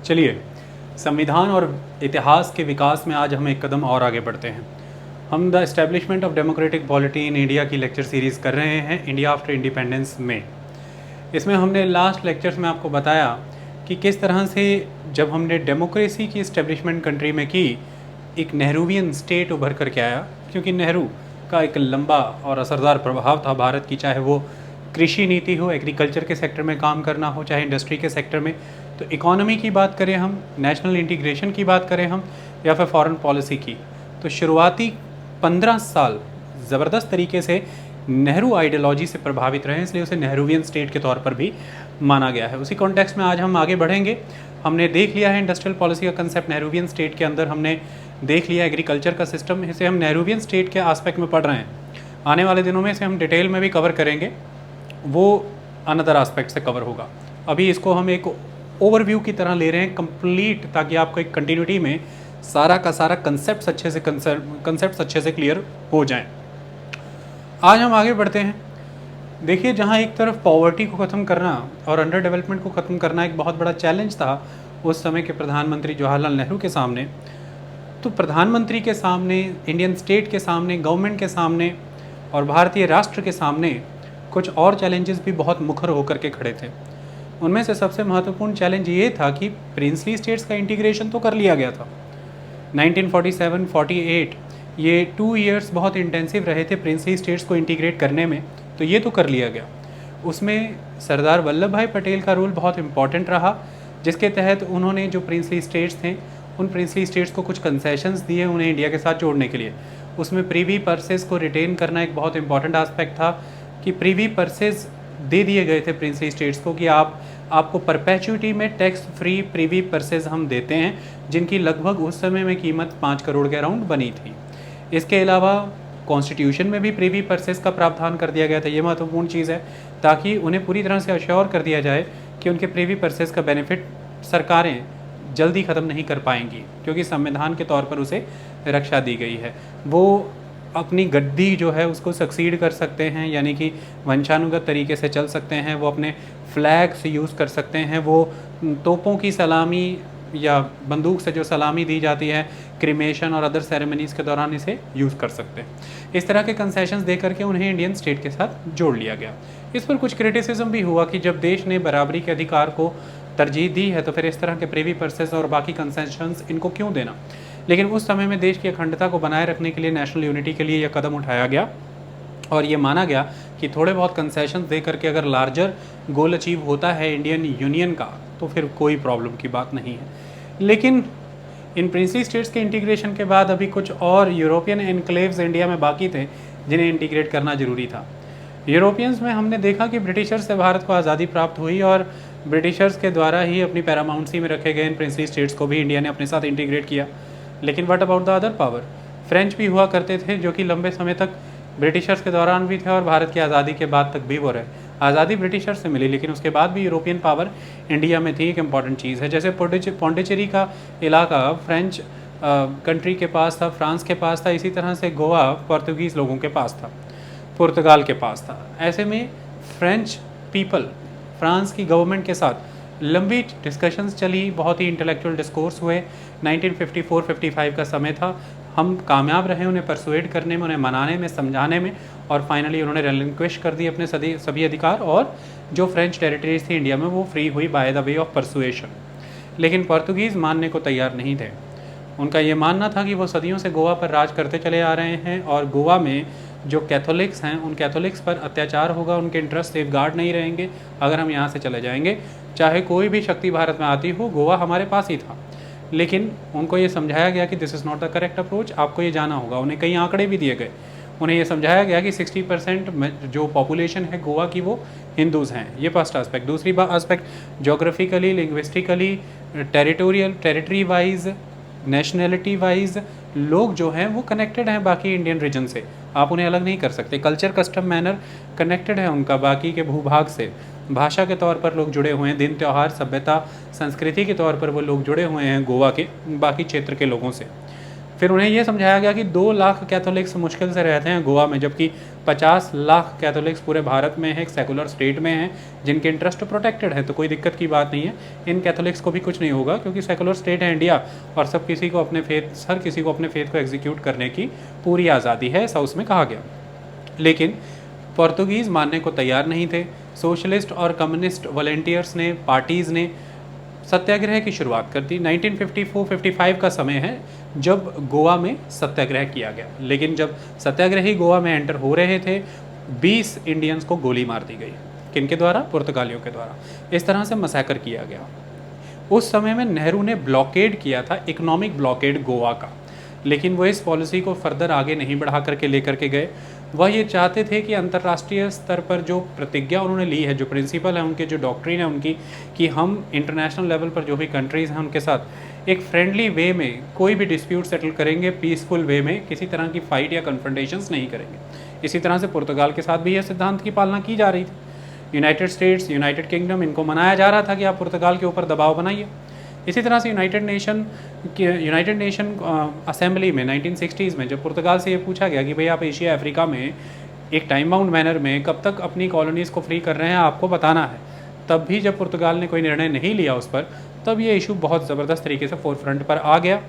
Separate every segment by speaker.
Speaker 1: चलिए, संविधान और इतिहास के विकास में आज हम एक कदम और आगे बढ़ते हैं। हम the establishment of democratic polity in India की लेक्चर सीरीज़ कर रहे हैं इंडिया आफ्टर इंडिपेंडेंस में। इसमें हमने लास्ट लेक्चर्स में आपको बताया कि किस तरह से जब हमने डेमोक्रेसी की इस्टेब्लिशमेंट कंट्री में की, एक नेहरूवियन स्टेट उभर कर के आया, क्योंकि नेहरू का एक लंबा और असरदार प्रभाव था भारत की, चाहे वो कृषि नीति हो, एग्रीकल्चर के सेक्टर में काम करना हो, चाहे इंडस्ट्री के सेक्टर में। तो इकोनॉमी की बात करें हम, नेशनल इंटीग्रेशन की बात करें हम, या फिर फॉरेन पॉलिसी की, तो शुरुआती 15 साल ज़बरदस्त तरीके से नेहरू आइडियोलॉजी से प्रभावित रहे, इसलिए उसे नेहरूवियन स्टेट के तौर पर भी माना गया है। उसी कॉन्टेक्स्ट में आज हम आगे बढ़ेंगे। हमने देख लिया है इंडस्ट्रियल पॉलिसी का कंसेप्ट नेहरूवियन स्टेट के अंदर, हमने देख लिया एग्रीकल्चर का सिस्टम, इसे हम नेहरूवियन स्टेट के आस्पेक्ट में पढ़ रहे हैं। आने वाले दिनों में इसे हम डिटेल में भी कवर करेंगे, वो अनदर आस्पेक्ट से कवर होगा। अभी इसको हम एक ओवरव्यू की तरह ले रहे हैं कंप्लीट, ताकि आपको एक कंटिन्यूटी में सारा का सारा कंसेप्ट अच्छे से क्लियर हो जाएं। आज हम आगे बढ़ते हैं। देखिए, जहाँ एक तरफ पॉवर्टी को ख़त्म करना और अंडर डेवलपमेंट को ख़त्म करना एक बहुत बड़ा चैलेंज था उस समय के प्रधानमंत्री जवाहरलाल नेहरू के सामने, तो प्रधानमंत्री के सामने, इंडियन स्टेट के सामने, गवर्नमेंट के सामने और भारतीय राष्ट्र के सामने कुछ और चैलेंजेस भी बहुत मुखर होकर के खड़े थे। उनमें से सबसे महत्वपूर्ण चैलेंज ये था कि प्रिंसली स्टेट्स का इंटीग्रेशन तो कर लिया गया था 1947-48, ये 2 इयर्स बहुत इंटेंसिव रहे थे प्रिंसली स्टेट्स को इंटीग्रेट करने में, तो ये तो कर लिया गया। उसमें सरदार वल्लभ भाई पटेल का रोल बहुत इम्पॉर्टेंट रहा, जिसके तहत उन्होंने जो प्रिंसली स्टेट्स थे उन प्रिंसली स्टेट्स को कुछ कंसेशंस दिए उन्हें इंडिया के साथ जोड़ने के लिए। उसमें प्रीवी पर्सेस को रिटेन करना एक बहुत इंपॉर्टेंट आस्पेक्ट था कि प्रीवी पर्सेस दे दिए गए थे प्रिंसली स्टेट्स को कि आपको परपेचुइटी में टैक्स फ्री प्रीवी पर्सेस हम देते हैं, जिनकी लगभग उस समय में कीमत 5 करोड़ के अराउंड बनी थी। इसके अलावा कॉन्स्टिट्यूशन में भी प्रीवी पर्सेस का प्रावधान कर दिया गया था। ये महत्वपूर्ण चीज़ है, ताकि उन्हें पूरी तरह से अश्योर कर दिया जाए कि उनके प्रीवी पर्सेस का बेनिफिट सरकारें जल्दी ख़त्म नहीं कर पाएंगी, क्योंकि संविधान के तौर पर उसे रक्षा दी गई है। वो अपनी गद्दी जो है उसको सक्सीड कर सकते हैं, यानी कि वंशानुगत तरीके से चल सकते हैं, वो अपने फ्लैग्स यूज़ कर सकते हैं, वो तोपों की सलामी या बंदूक से जो सलामी दी जाती है क्रिमेशन और अदर सेरेमनीज़ के दौरान इसे यूज़ कर सकते हैं। इस तरह के कंसेशंस दे करके उन्हें इंडियन स्टेट के साथ जोड़ लिया गया। इस पर कुछ क्रिटिसिज्म भी हुआ कि जब देश ने बराबरी के अधिकार को तरजीह दी है तो फिर इस तरह के प्रीवी पर्सेस और बाकी कंसेशंस इनको क्यों देना। लेकिन उस समय में देश की अखंडता को बनाए रखने के लिए, नेशनल यूनिटी के लिए यह कदम उठाया गया और ये माना गया कि थोड़े बहुत कंसेशन दे करके अगर लार्जर गोल अचीव होता है इंडियन यूनियन का, तो फिर कोई प्रॉब्लम की बात नहीं है। लेकिन इन प्रिंसली स्टेट्स के इंटीग्रेशन के बाद अभी कुछ और यूरोपियन एनक्लेव्स इंडिया में बाकी थे जिन्हें इंटीग्रेट करना ज़रूरी था। यूरोपियंस में हमने देखा कि ब्रिटिशर्स से भारत को आज़ादी प्राप्त हुई और ब्रिटिशर्स के द्वारा ही अपनी पैरामाउंसी में रखे गए इन प्रिंसली स्टेट्स को भी इंडिया ने अपने साथ इंटीग्रेट किया। लेकिन what about the other power? French भी हुआ करते थे, जो कि लंबे समय तक ब्रिटिशर्स के दौरान भी थे और भारत की आज़ादी के बाद तक भी वो रहे। आज़ादी ब्रिटिशर्स से मिली, लेकिन उसके बाद भी यूरोपियन पावर इंडिया में थी, एक इम्पॉर्टेंट चीज़ है। जैसे पौंडीचेरी का इलाका फ्रेंच कंट्री के पास था, फ्रांस के पास था, इसी तरह से गोवा पोर्तुगीज़ लोगों के पास था, पुर्तगाल के पास था। ऐसे में फ्रेंच पीपल फ्रांस की गवर्नमेंट के साथ लंबी डिस्कशंस चली, बहुत ही इंटेलेक्चुअल डिस्कोर्स हुए। 1954-55 का समय था। हम कामयाब रहे उन्हें परसुएड करने में, उन्हें मनाने में, समझाने में, और फाइनली उन्होंने रिलिंक्विश कर दिए अपने सभी अधिकार, और जो फ्रेंच टेरिटरीज थी इंडिया में वो फ्री हुई by the way of persuasion. लेकिन पोर्तुगीज़ मानने को तैयार नहीं थे। उनका ये मानना था कि वो सदियों से गोवा पर राज करते चले आ रहे हैं और गोवा में जो कैथोलिक्स हैं उन कैथोलिक्स पर अत्याचार होगा, उनके इंटरेस्ट सेफ गार्ड नहीं रहेंगे अगर हम यहाँ से चले जाएंगे। चाहे कोई भी शक्ति भारत में आती हो, गोवा हमारे पास ही था। लेकिन उनको ये समझाया गया कि this is not the correct approach, आपको ये जाना होगा। उन्हें कई आंकड़े भी दिए गए। उन्हें ये समझाया गया कि 60% जो पॉपुलेशन है गोवा की वो हिंदूज़ हैं। ये फर्स्ट आस्पेक्ट। दूसरी aspect, geographically, linguistically, territory wise, nationality wise लोग जो हैं वो कनेक्टेड हैं बाकी इंडियन रीजन से, आप उन्हें अलग नहीं कर सकते। कल्चर, कस्टम, मैनर कनेक्टेड है उनका बाकी के भूभाग से। भाषा के तौर पर लोग जुड़े हुए हैं, दिन त्यौहार, सभ्यता, संस्कृति के तौर पर वो लोग जुड़े हुए हैं गोवा के बाकी क्षेत्र के लोगों से। फिर उन्हें यह समझाया गया कि 2 लाख कैथोलिक्स मुश्किल से रहते हैं गोवा में, जबकि 50 लाख कैथोलिक्स पूरे भारत में है, एक सेकुलर स्टेट में है, जिनके इंटरेस्ट प्रोटेक्टेड है, तो कोई दिक्कत की बात नहीं है। इन कैथोलिक्स को भी कुछ नहीं होगा क्योंकि सेकुलर स्टेट है इंडिया, और हर किसी को अपने फेथ को एग्जीक्यूट करने की पूरी आज़ादी है, ऐसा उसमें कहा गया। लेकिन पोर्तुगीज़ मानने को तैयार नहीं थे। सोशलिस्ट और कम्युनिस्ट वॉलेंटियर्स ने, पार्टीज़ ने सत्याग्रह की शुरुआत कर दी। 1954-55 का समय है जब गोवा में सत्याग्रह किया गया। लेकिन जब सत्याग्रही गोवा में एंटर हो रहे थे, 20 इंडियंस को गोली मार दी गई। किनके द्वारा? पुर्तगालियों के द्वारा। इस तरह से मसैकर किया गया। उस समय में नेहरू ने ब्लॉकेड किया था, इकोनॉमिक ब्लॉकेड गोवा का, लेकिन वो इस पॉलिसी को फर्दर आगे नहीं बढ़ा करके लेकर के गए। वह ये चाहते थे कि अंतर्राष्ट्रीय स्तर पर जो प्रतिज्ञा उन्होंने ली है, जो प्रिंसिपल है उनके, जो डॉक्ट्रिन है उनकी, कि हम इंटरनेशनल लेवल पर जो भी कंट्रीज़ हैं उनके साथ एक फ्रेंडली वे में कोई भी डिस्प्यूट सेटल करेंगे, पीसफुल वे में, किसी तरह की फाइट या कन्फ्रंटेशंस नहीं करेंगे। इसी तरह से पुर्तगाल के साथ भी यह सिद्धांत की पालना की जा रही थी। यूनाइटेड स्टेट्स, यूनाइटेड किंगडम, इनको मनाया जा रहा था कि आप पुर्तगाल के ऊपर दबाव बनाइए। इसी तरह से यूनाइटेड नेशन असेंबली में 1960s में जब पुर्तगाल से ये पूछा गया कि भाई आप एशिया अफ्रीका में एक टाइम बाउंड मैनर में कब तक अपनी कॉलोनीज़ को फ्री कर रहे हैं, आपको बताना है, तब भी जब पुर्तगाल ने कोई निर्णय नहीं लिया उस पर, तब ये इशू बहुत ज़बरदस्त तरीके से फोरफ्रंट पर आ गया।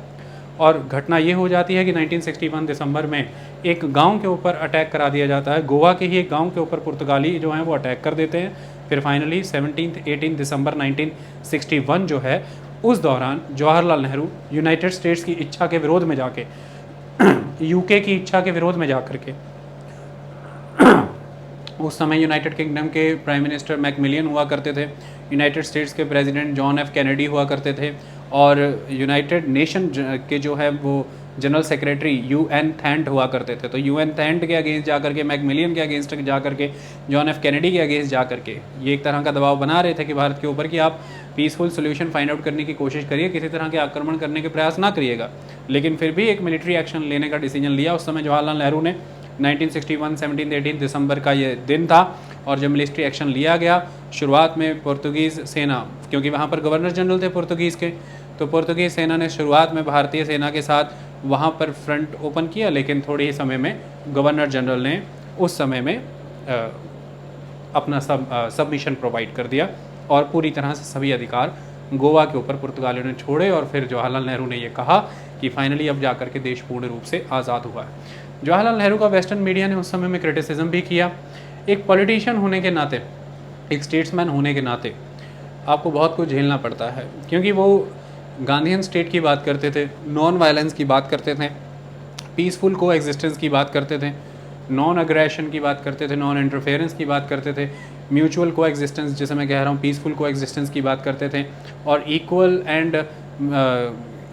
Speaker 1: और घटना ये हो जाती है कि 1961 दिसंबर में एक गांव के ऊपर अटैक करा दिया जाता है। गोवा के ही एक गांव के ऊपर पुर्तगाली जो हैं वो अटैक कर देते हैं। फिर फाइनली 18 दिसंबर 1961 जो है, उस दौरान जवाहरलाल नेहरू यूनाइटेड स्टेट्स की इच्छा के विरोध में जाके यूके की इच्छा के विरोध में जा करके उस समय यूनाइटेड किंगडम के प्राइम मिनिस्टर मैकमिलियन हुआ करते थे, यूनाइटेड स्टेट्स के प्रेसिडेंट जॉन एफ कैनेडी हुआ करते थे, और यूनाइटेड नेशन के जो है वो जनरल सेक्रेटरी यूएन थैंट हुआ करते थे। तो यूएन थैंट के अगेंस्ट जा करके, मैकमिलियन के अगेंस्ट जा करके, जॉन एफ कैनेडी के अगेंस्ट जा करके ये एक तरह का दबाव बना रहे थे कि भारत के ऊपर कि आप पीसफुल सोल्यूशन फाइंड आउट करने की कोशिश करिए, किसी तरह के आक्रमण करने के प्रयास ना करिएगा। लेकिन फिर भी एक मिलिट्री एक्शन लेने का डिसीजन लिया उस समय जवाहरलाल नेहरू ने। 1961 17 दिसंबर का ये दिन था, और जब मिलिट्री एक्शन लिया गया, शुरुआत में पुर्तगीज़ सेना, क्योंकि वहाँ पर गवर्नर जनरल थे पुर्तगीज़ के, तो पुर्तगीज़ सेना ने शुरुआत में भारतीय सेना के साथ वहाँ पर फ्रंट ओपन किया, लेकिन थोड़े ही समय में गवर्नर जनरल ने उस समय में अपना सबमिशन प्रोवाइड कर दिया, और पूरी तरह से सभी अधिकार गोवा के ऊपर पुर्तगालियों ने छोड़े। और फिर जवाहरलाल नेहरू ने ये कहा कि फाइनली अब जा कर के देश पूर्ण रूप से आज़ाद हुआ है। जवाहरलाल नेहरू का वेस्टर्न मीडिया ने उस समय में क्रिटिसिज्म भी किया। एक पॉलिटिशियन होने के नाते, एक स्टेट्समैन होने के नाते आपको बहुत कुछ झेलना पड़ता है, क्योंकि वो गांधीयन स्टेट की बात करते थे, नॉन वायलेंस की बात करते थे, पीसफुल को एग्जिस्टेंस की बात करते थे, नॉन अग्रेशन की बात करते थे, नॉन इंटरफेरेंस की बात करते थे, म्यूचुअल को एग्जिस्टेंस, जैसे मैं कह रहा हूँ पीसफुल को एग्जिस्टेंस की बात करते थे, और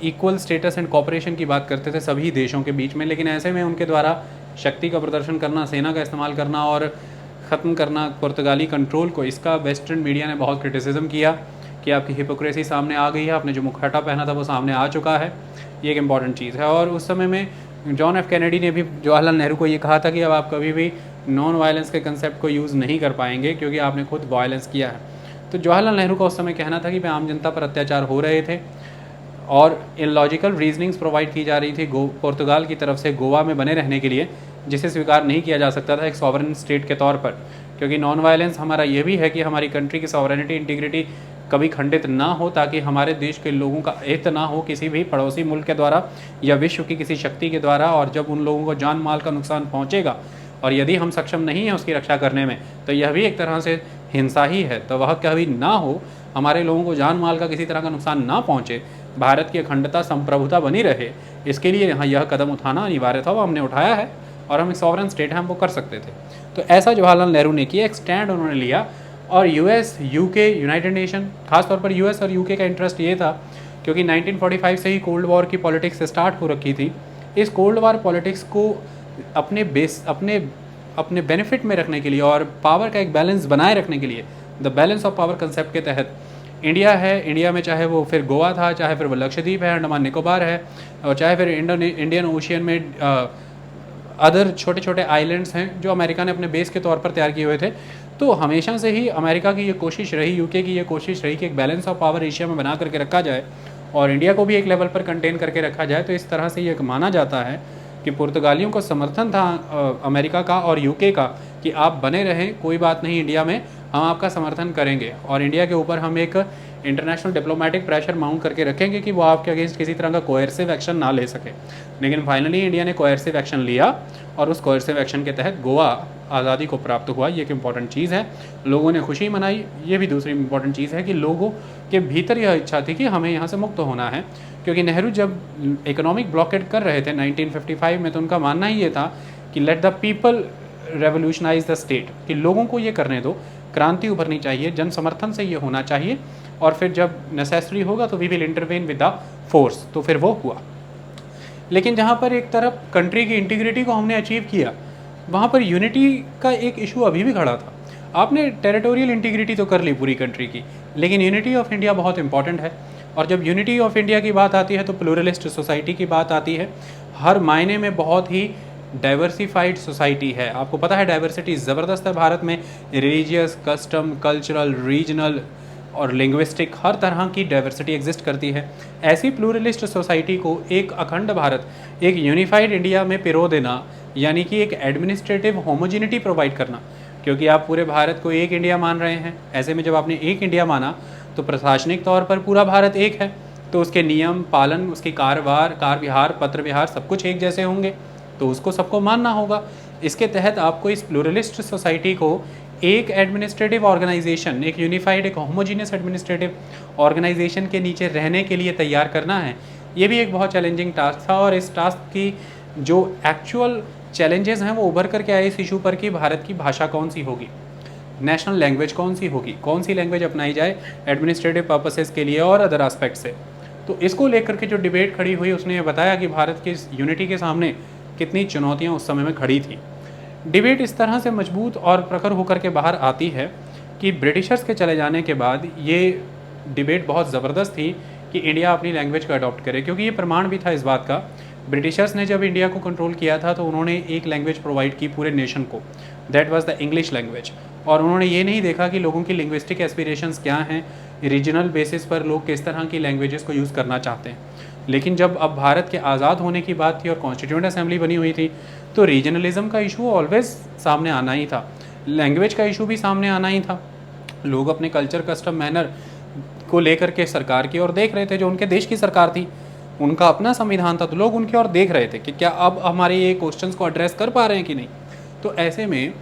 Speaker 1: इक्वल स्टेटस एंड कॉपरेशन की बात करते थे सभी देशों के बीच में। लेकिन ऐसे में उनके द्वारा शक्ति का प्रदर्शन करना, सेना का इस्तेमाल करना और ख़त्म करना पुर्तगाली कंट्रोल को, इसका वेस्टर्न मीडिया ने बहुत क्रिटिसिज्म किया कि आपकी हिपोक्रेसी सामने आ गई है, आपने जो मुखौटा पहना था वो सामने आ चुका है। ये एक इम्पॉर्टेंट चीज़ है। और उस समय में जॉन एफ कैनेडी ने भी जवाहरलाल नेहरू को ये कहा था कि अब आप कभी भी नॉन वायलेंस के कंसेप्ट को यूज़ नहीं कर पाएंगे, क्योंकि आपने खुद वायलेंस किया है। तो जवाहरलाल नेहरू का उस समय कहना था कि भाई आम जनता पर अत्याचार हो रहे थे, और इलॉजिकल रीजनिंग्स प्रोवाइड की जा रही थी पुर्तगाल की तरफ से गोवा में बने रहने के लिए, जिसे स्वीकार नहीं किया जा सकता था एक सॉवरेन स्टेट के तौर पर। क्योंकि नॉन वायलेंस हमारा ये भी है कि हमारी कंट्री की सॉवरेनिटी, इंटीग्रिटी कभी खंडित ना हो, ताकि हमारे देश के लोगों का हित ना हो किसी भी पड़ोसी मुल्क के द्वारा या विश्व की किसी शक्ति के द्वारा। और जब उन लोगों को जान माल का नुकसान पहुँचेगा, और यदि हम सक्षम नहीं हैं उसकी रक्षा करने में, तो यह भी एक तरह से हिंसा ही है। तो वह कभी ना हो, हमारे लोगों को जान माल का किसी तरह का नुकसान ना पहुँचे, भारत की अखंडता, संप्रभुता बनी रहे, इसके लिए यहाँ यह कदम उठाना अनिवार्य था। वो हमने उठाया है, और हम एक सॉवरेन स्टेट हैं, हम वो कर सकते थे। तो ऐसा जवाहरलाल नेहरू ने किया, एक स्टैंड उन्होंने लिया। और यूएस, यूके, यूनाइटेड नेशन, खासतौर पर यूएस और यूके का इंटरेस्ट ये था, क्योंकि 1945 से ही कोल्ड वॉर की पॉलिटिक्स स्टार्ट हो रखी थी। इस कोल्ड वॉर पॉलिटिक्स को अपने बेनिफिट में रखने के लिए और पावर का एक बैलेंस बनाए रखने के लिए, the balance of power concept के तहत इंडिया है, इंडिया में चाहे वो फिर गोवा था, चाहे फिर वो लक्षद्वीप है, अंडमान निकोबार है, और चाहे फिर इंडियन ओशियन में अदर छोटे छोटे आइलैंड्स हैं जो अमेरिका ने अपने बेस के तौर पर तैयार किए हुए थे। तो हमेशा से ही अमेरिका की ये कोशिश रही, यूके की ये कोशिश रही कि एक बैलेंस ऑफ पावर एशिया में बना करके रखा जाए, और इंडिया को भी एक लेवल पर कंटेन करके रखा जाए। तो इस तरह से ये माना जाता है कि पुर्तगालियों को समर्थन था अमेरिका का और यूके का कि आप बने रहें, कोई बात नहीं, इंडिया में हम आपका समर्थन करेंगे और इंडिया के ऊपर हम एक इंटरनेशनल डिप्लोमेटिक प्रेशर माउंट करके रखेंगे कि वो आपके अगेंस्ट किसी तरह का कोएर्सिव एक्शन ना ले सके। लेकिन फाइनली इंडिया ने कोएर्सिव एक्शन लिया और उस कोएर्सिव एक्शन के तहत गोवा आज़ादी को प्राप्त हुआ। ये एक इम्पॉर्टेंट चीज़ है, लोगों ने खुशी मनाई। ये भी दूसरी इम्पॉर्टेंट चीज़ है कि लोगों के भीतर यह इच्छा थी कि हमें यहाँ से मुक्त होना है, क्योंकि नेहरू जब इकोनॉमिक ब्लॉकेड कर रहे थे 1955 में, तो उनका मानना ही ये था कि let the people revolutionise the state, कि लोगों को ये करने दो, क्रांति उभरनी चाहिए, जन समर्थन से ये होना चाहिए, और फिर जब नेसेसरी होगा तो we will intervene with the force. तो फिर वो हुआ। लेकिन जहाँ पर एक तरफ कंट्री की इंटीग्रिटी को हमने अचीव किया, वहाँ पर यूनिटी का एक इशू अभी भी खड़ा था। आपने टेरिटोरियल इंटीग्रिटी तो कर ली पूरी कंट्री की, लेकिन यूनिटी ऑफ इंडिया बहुत इंपॉर्टेंट है। और जब यूनिटी ऑफ इंडिया की बात आती है तो प्लूरलिस्ट सोसाइटी की बात आती है। हर मायने में बहुत ही डाइवर्सिफाइड सोसाइटी है। आपको पता है डाइवर्सिटी ज़बरदस्त है भारत में, रिलीजियस, कस्टम, कल्चरल, रीजनल और लिंग्विस्टिक, हर तरह की डाइवर्सिटी एग्जिस्ट करती है। ऐसी प्लूरलिस्ट सोसाइटी को एक अखंड भारत, एक यूनिफाइड इंडिया में पिरो देना, यानी कि एक एडमिनिस्ट्रेटिव होमोजिनिटी प्रोवाइड करना, क्योंकि आप पूरे भारत को एक इंडिया मान रहे हैं। ऐसे में जब आपने एक इंडिया माना तो प्रशासनिक तौर पर पूरा भारत एक है, तो उसके नियम पालन, उसकी कार व्यवहार, पत्र व्यवहार सब कुछ एक जैसे होंगे, तो उसको सबको मानना होगा। इसके तहत आपको इस प्लूरलिस्ट सोसाइटी को एक एडमिनिस्ट्रेटिव ऑर्गेनाइजेशन, एक यूनिफाइड, एक होमोजीनियस एडमिनिस्ट्रेटिव ऑर्गेनाइजेशन के नीचे रहने के लिए तैयार करना है। ये भी एक बहुत चैलेंजिंग टास्क था, और इस टास्क की जो एक्चुअल चैलेंजेस हैं वो उभर करके आए इस इशू पर कि भारत की भाषा कौन सी होगी, नेशनल लैंग्वेज कौन सी होगी, कौन सी लैंग्वेज अपनाई जाए एडमिनिस्ट्रेटिव पर्पसेस के लिए और अदर एस्पेक्ट से। तो इसको लेकर के जो डिबेट खड़ी हुई, उसने ये बताया कि भारत की यूनिटी के सामने कितनी चुनौतियाँ उस समय में खड़ी थी। डिबेट इस तरह से मजबूत और प्रखर होकर के बाहर आती है कि ब्रिटिशर्स के चले जाने के बाद ये डिबेट बहुत ज़बरदस्त थी कि इंडिया अपनी लैंग्वेज को अडॉप्ट करे, क्योंकि ये प्रमाण भी था इस बात का। ब्रिटिशर्स ने जब इंडिया को कंट्रोल किया था तो उन्होंने एक लैंग्वेज प्रोवाइड की पूरे नेशन को, that was the English language. और उन्होंने ये नहीं देखा कि लोगों की लिंग्विस्टिक एस्पिरेशंस क्या हैं, रीजनल बेसिस पर लोग किस तरह की लैंग्वेजेस को यूज़ करना चाहते हैं। लेकिन जब अब भारत के आज़ाद होने की बात थी और कॉन्स्टिट्यूएंट असेंबली बनी हुई थी, तो रीजनलिज्म का इशू ऑलवेज सामने आना ही था, लैंग्वेज का इशू भी सामने आना ही था। लोग अपने कल्चर, कस्टम, मैनर को लेकर के सरकार की ओर देख रहे थे, जो उनके देश की सरकार थी, उनका अपना संविधान था, तो लोग उनकी ओर देख रहे थे कि क्या अब हमारे ये क्वेश्चंस को एड्रेस कर पा रहे हैं कि नहीं। तो ऐसे में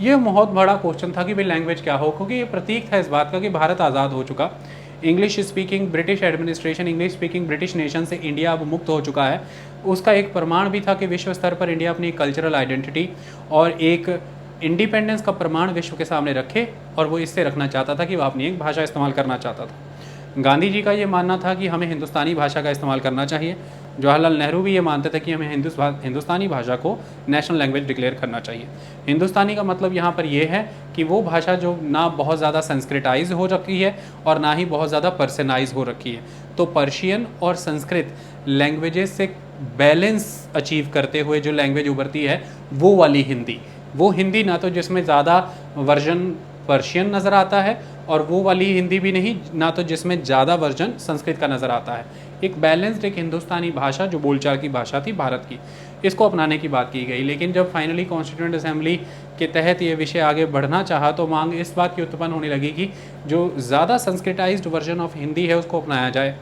Speaker 1: ये बहुत बड़ा क्वेश्चन था कि भाई लैंग्वेज क्या हो, क्योंकि ये प्रतीक था इस बात का कि भारत आज़ाद हो चुका, English speaking British administration, English speaking British nation से इंडिया अब मुक्त हो चुका है। उसका एक प्रमाण भी था कि विश्व स्तर पर इंडिया अपनी कल्चरल आइडेंटिटी और एक इंडिपेंडेंस का प्रमाण विश्व के सामने रखे, और वो इससे रखना चाहता था कि वह अपनी एक भाषा इस्तेमाल करना चाहता था। गांधी जी का ये मानना था कि हमें हिंदुस्तानी भाषा का इस्तेमाल करना चाहिए। जवाहरलाल नेहरू भी ये मानते थे कि हमें हिंदुस्तानी भाषा को नेशनल लैंग्वेज डिक्लेयर करना चाहिए। हिंदुस्तानी का मतलब यहाँ पर यह है कि वो भाषा जो ना बहुत ज़्यादा संस्कृताइज हो रखी है और ना ही बहुत ज़्यादा पर्सनाइज हो रखी है। तो पर्शियन और संस्कृत लैंग्वेजेस से बैलेंस अचीव करते हुए जो लैंग्वेज उभरती है वो वाली हिंदी, वो हिंदी ना तो जिसमें ज़्यादा वर्जन पर्शियन नज़र आता है और वो वाली हिंदी भी नहीं ना तो जिसमें ज़्यादा वर्जन संस्कृत का नज़र आता है। एक बैलेंस्ड, एक हिंदुस्तानी भाषा जो बोलचाल की भाषा थी भारत की, इसको अपनाने की बात की गई। लेकिन जब फाइनली कॉन्स्टिट्यूएंट असेंबली के तहत ये विषय आगे बढ़ना चाहा तो मांग इस बात की उत्पन्न होने लगी कि जो ज़्यादा संस्कृताइज्ड वर्जन ऑफ हिंदी है उसको अपनाया जाए,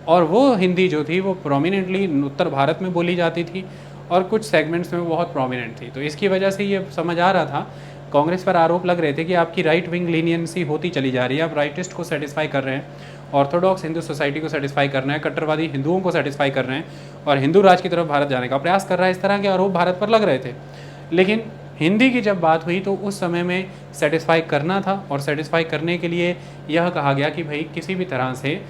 Speaker 1: और वो हिंदी जो थी वो प्रोमिनेंटली उत्तर भारत में बोली जाती थी और कुछ सेगमेंट्स में बहुत प्रोमिनेंट थी। तो इसकी वजह से ये समझ आ रहा था, कांग्रेस पर आरोप लग रहे थे कि आपकी राइट विंग लीनियंसी होती चली जा रही है, आप राइटिस्ट को सेटिस्फाई कर रहे हैं, ऑर्थोडॉक्स हिंदू सोसाइटी को सेटिस्फाई कर रहे हैं, कट्टरवादी हिंदुओं को सेटिस्फाई कर रहे हैं और हिंदू राज की तरफ भारत जाने का प्रयास कर रहा है। इस तरह के आरोप भारत पर लग रहे थे। लेकिन हिंदी की जब बात हुई तो उस समय में सेटिस्फाई करना था, और सेटिस्फाई करने के लिए यह कहा गया कि भाई किसी भी तरह से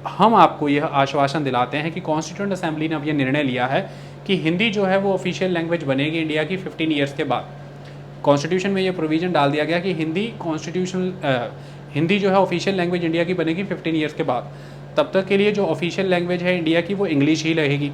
Speaker 1: हम आपको यह आश्वासन दिलाते हैं कि कॉन्स्टिट्यूएंट असेंबली ने अब यह निर्णय लिया है कि हिंदी जो है वो ऑफिशियल लैंग्वेज बनेगी इंडिया की 15 ईयर्स के बाद। कॉन्स्टिट्यूशन में ये प्रोविज़न डाल दिया गया कि हिंदी जो है ऑफिशियल लैंग्वेज इंडिया की बनेगी 15 ईयर्स के बाद। तब तक के लिए जो ऑफिशियल लैंग्वेज है इंडिया की वो इंग्लिश ही रहेगी।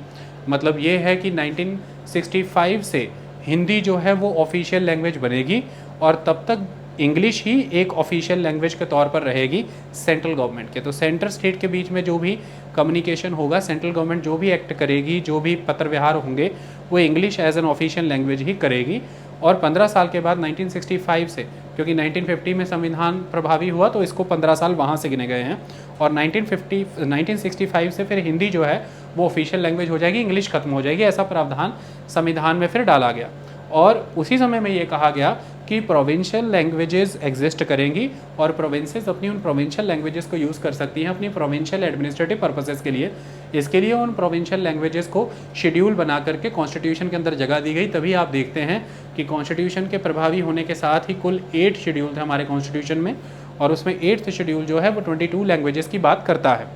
Speaker 1: मतलब ये है कि 1965 से हिंदी जो है वो ऑफिशियल लैंग्वेज बनेगी, और तब तक इंग्लिश ही एक ऑफिशियल लैंग्वेज के तौर पर रहेगी सेंट्रल गवर्नमेंट के। तो सेंटर स्टेट के बीच में जो भी कम्युनिकेशन होगा, सेंट्रल गवर्नमेंट जो भी एक्ट करेगी, जो भी पत्र व्यवहार होंगे, वो English as an official language ही करेगी। और 15 साल के बाद 1965 से, क्योंकि 1950 में संविधान प्रभावी हुआ तो इसको 15 साल वहाँ से गिने गए हैं, और 1965 से फिर हिंदी जो है वो ऑफिशियल लैंग्वेज हो जाएगी, इंग्लिश खत्म हो जाएगी, ऐसा प्रावधान संविधान में फिर डाला गया। और उसी समय में ये कहा गया कि प्रोविंशियल लैंग्वेजेस एग्जिस्ट करेंगी और प्रोविंसेस अपनी उन प्रोविंशियल लैंग्वेजेस को यूज़ कर सकती हैं अपनी प्रोविंशियल एडमिनिस्ट्रेटिव पर्पसेस के लिए। इसके लिए उन प्रोविंशियल लैंग्वेजेस को शेड्यूल बना करके कॉन्स्टिट्यूशन के अंदर जगह दी गई। तभी आप देखते हैं कि कॉन्स्टिट्यूशन के प्रभावी होने के साथ ही कुल 8 शेड्यूल थे हमारे कॉन्स्टिट्यूशन में, और उसमें 8th शेड्यूल जो है वो 22 लैंग्वेजेस की बात करता है।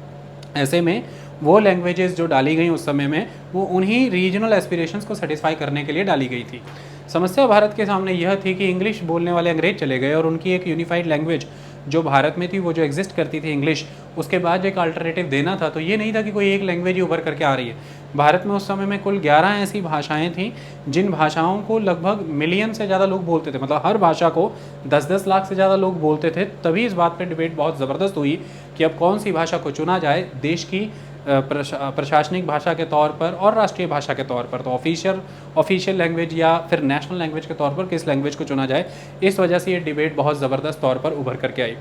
Speaker 1: ऐसे में वो लैंग्वेजेस जो डाली गई उस समय में, वो उन्हीं रीजनल एस्पिरेशंस को सेटिस्फाई करने के लिए डाली गई थी। समस्या भारत के सामने यह थी कि इंग्लिश बोलने वाले अंग्रेज चले गए और उनकी एक यूनिफाइड लैंग्वेज जो भारत में थी, वो जो एग्जिस्ट करती थी इंग्लिश, उसके बाद एक अल्टरनेटिव देना था। तो ये नहीं था कि कोई एक लैंग्वेज ही उभर करके आ रही है। भारत में उस समय में कुल 11 ऐसी भाषाएं थीं जिन भाषाओं को लगभग मिलियन से ज़्यादा लोग बोलते थे, मतलब हर भाषा को 10-10 लाख से ज़्यादा लोग बोलते थे। तभी इस बात पर डिबेट बहुत ज़बरदस्त हुई कि अब कौन सी भाषा को चुना जाए देश की प्रशासनिक भाषा के तौर पर और राष्ट्रीय भाषा के तौर पर। तो ऑफिशियल लैंग्वेज या फिर नेशनल लैंग्वेज के तौर पर किस लैंग्वेज को चुना जाए, इस वजह से ये डिबेट बहुत ज़बरदस्त तौर पर उभर करके आई।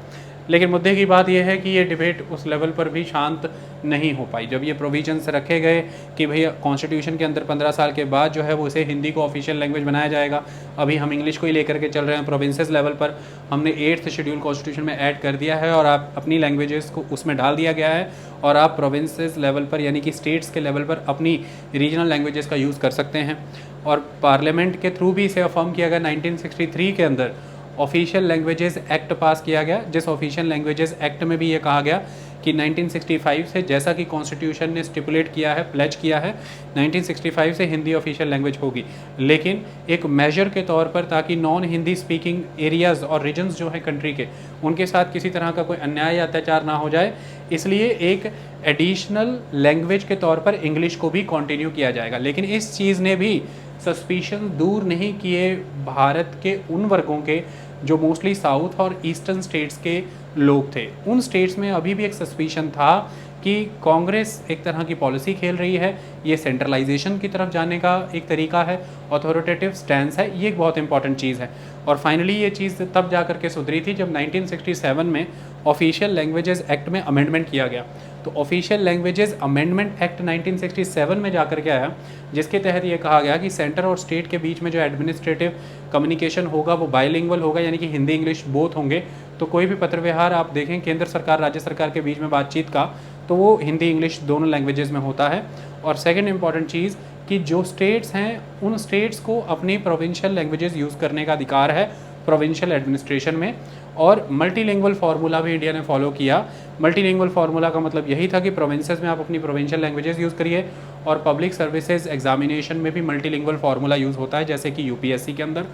Speaker 1: लेकिन मुद्दे की बात यह है कि ये डिबेट उस लेवल पर भी शांत नहीं हो पाई। जब ये प्रोविजंस रखे गए कि भैया कॉन्स्टिट्यूशन के अंदर 15 साल के बाद जो है वो उसे हिंदी को ऑफिशियल लैंग्वेज बनाया जाएगा, अभी हम इंग्लिश को ही लेकर के चल रहे हैं। प्रोविंसेस लेवल पर हमने 8th शेड्यूल कॉन्स्टिट्यूशन में ऐड कर दिया है और आप अपनी लैंग्वेजेस को उसमें डाल दिया गया है, और आप प्रोविंसेस लेवल पर यानी कि स्टेट्स के लेवल पर अपनी रीजनल लैंग्वेजेस का यूज़ कर सकते हैं। और पार्लियामेंट के थ्रू भी इसे अफर्म किया गया। 1963 के अंदर ऑफिशियल लैंग्वेजेस एक्ट पास किया गया, जिस ऑफिशियल लैंग्वेजेस एक्ट में भी ये कहा गया कि 1965 से, जैसा कि कॉन्स्टिट्यूशन ने स्टिपुलेट किया है, प्लेज किया है, 1965 से हिंदी ऑफिशियल लैंग्वेज होगी, लेकिन एक मेजर के तौर पर, ताकि नॉन हिंदी स्पीकिंग एरियाज़ और रीजन्स जो हैं कंट्री के, उनके साथ किसी तरह का कोई अन्याय या अत्याचार ना हो जाए, इसलिए एक एडिशनल लैंग्वेज के तौर पर इंग्लिश को भी कंटिन्यू किया जाएगा। लेकिन इस चीज़ ने भी सस्पिशन दूर नहीं किए भारत के उन वर्गों के जो मोस्टली साउथ और ईस्टर्न स्टेट्स के लोग थे। उन स्टेट्स में अभी भी एक सस्पिशन था कि कांग्रेस एक तरह की पॉलिसी खेल रही है, ये सेंट्रलाइजेशन की तरफ जाने का एक तरीका है, अथॉरिटेटिव स्टैंस है, ये एक बहुत इंपॉर्टेंट चीज़ है। और फाइनली ये चीज़ तब जा कर के सुधरी थी जब 1967 में ऑफिशियल लैंग्वेजेस एक्ट में अमेंडमेंट किया गया। तो ऑफिशियल लैंग्वेजेस अमेंडमेंट एक्ट 1967 में जाकर के आया, जिसके तहत ये कहा गया कि सेंटर और स्टेट के बीच में जो एडमिनिस्ट्रेटिव कम्युनिकेशन होगा वो बाइलिंगुअल होगा, यानी कि हिंदी इंग्लिश बोथ होंगे। तो कोई भी पत्र व्यवहार आप देखें केंद्र सरकार राज्य सरकार के बीच में बातचीत का, तो वो हिंदी इंग्लिश दोनों लैंग्वेजेस में होता है। और सेकंड इंपॉर्टेंट चीज़ कि जो स्टेट्स हैं उन स्टेट्स को अपनी प्रोविंशियल लैंग्वेजेस यूज़ करने का अधिकार है प्रोविंशियल एडमिनिस्ट्रेशन में। और मल्टीलिंगुअल फार्मूला भी इंडिया ने फॉलो किया। मल्टीलिंगुअल फार्मूला का मतलब यही था कि प्रोविंसेस में आप अपनी प्रोविंशियल लैंग्वेजेस यूज़ करिए, और पब्लिक सर्विसेज एग्जामिनेशन में भी मल्टीलिंगुअल फार्मूला यूज़ होता है। जैसे कि यूपीएससी के अंदर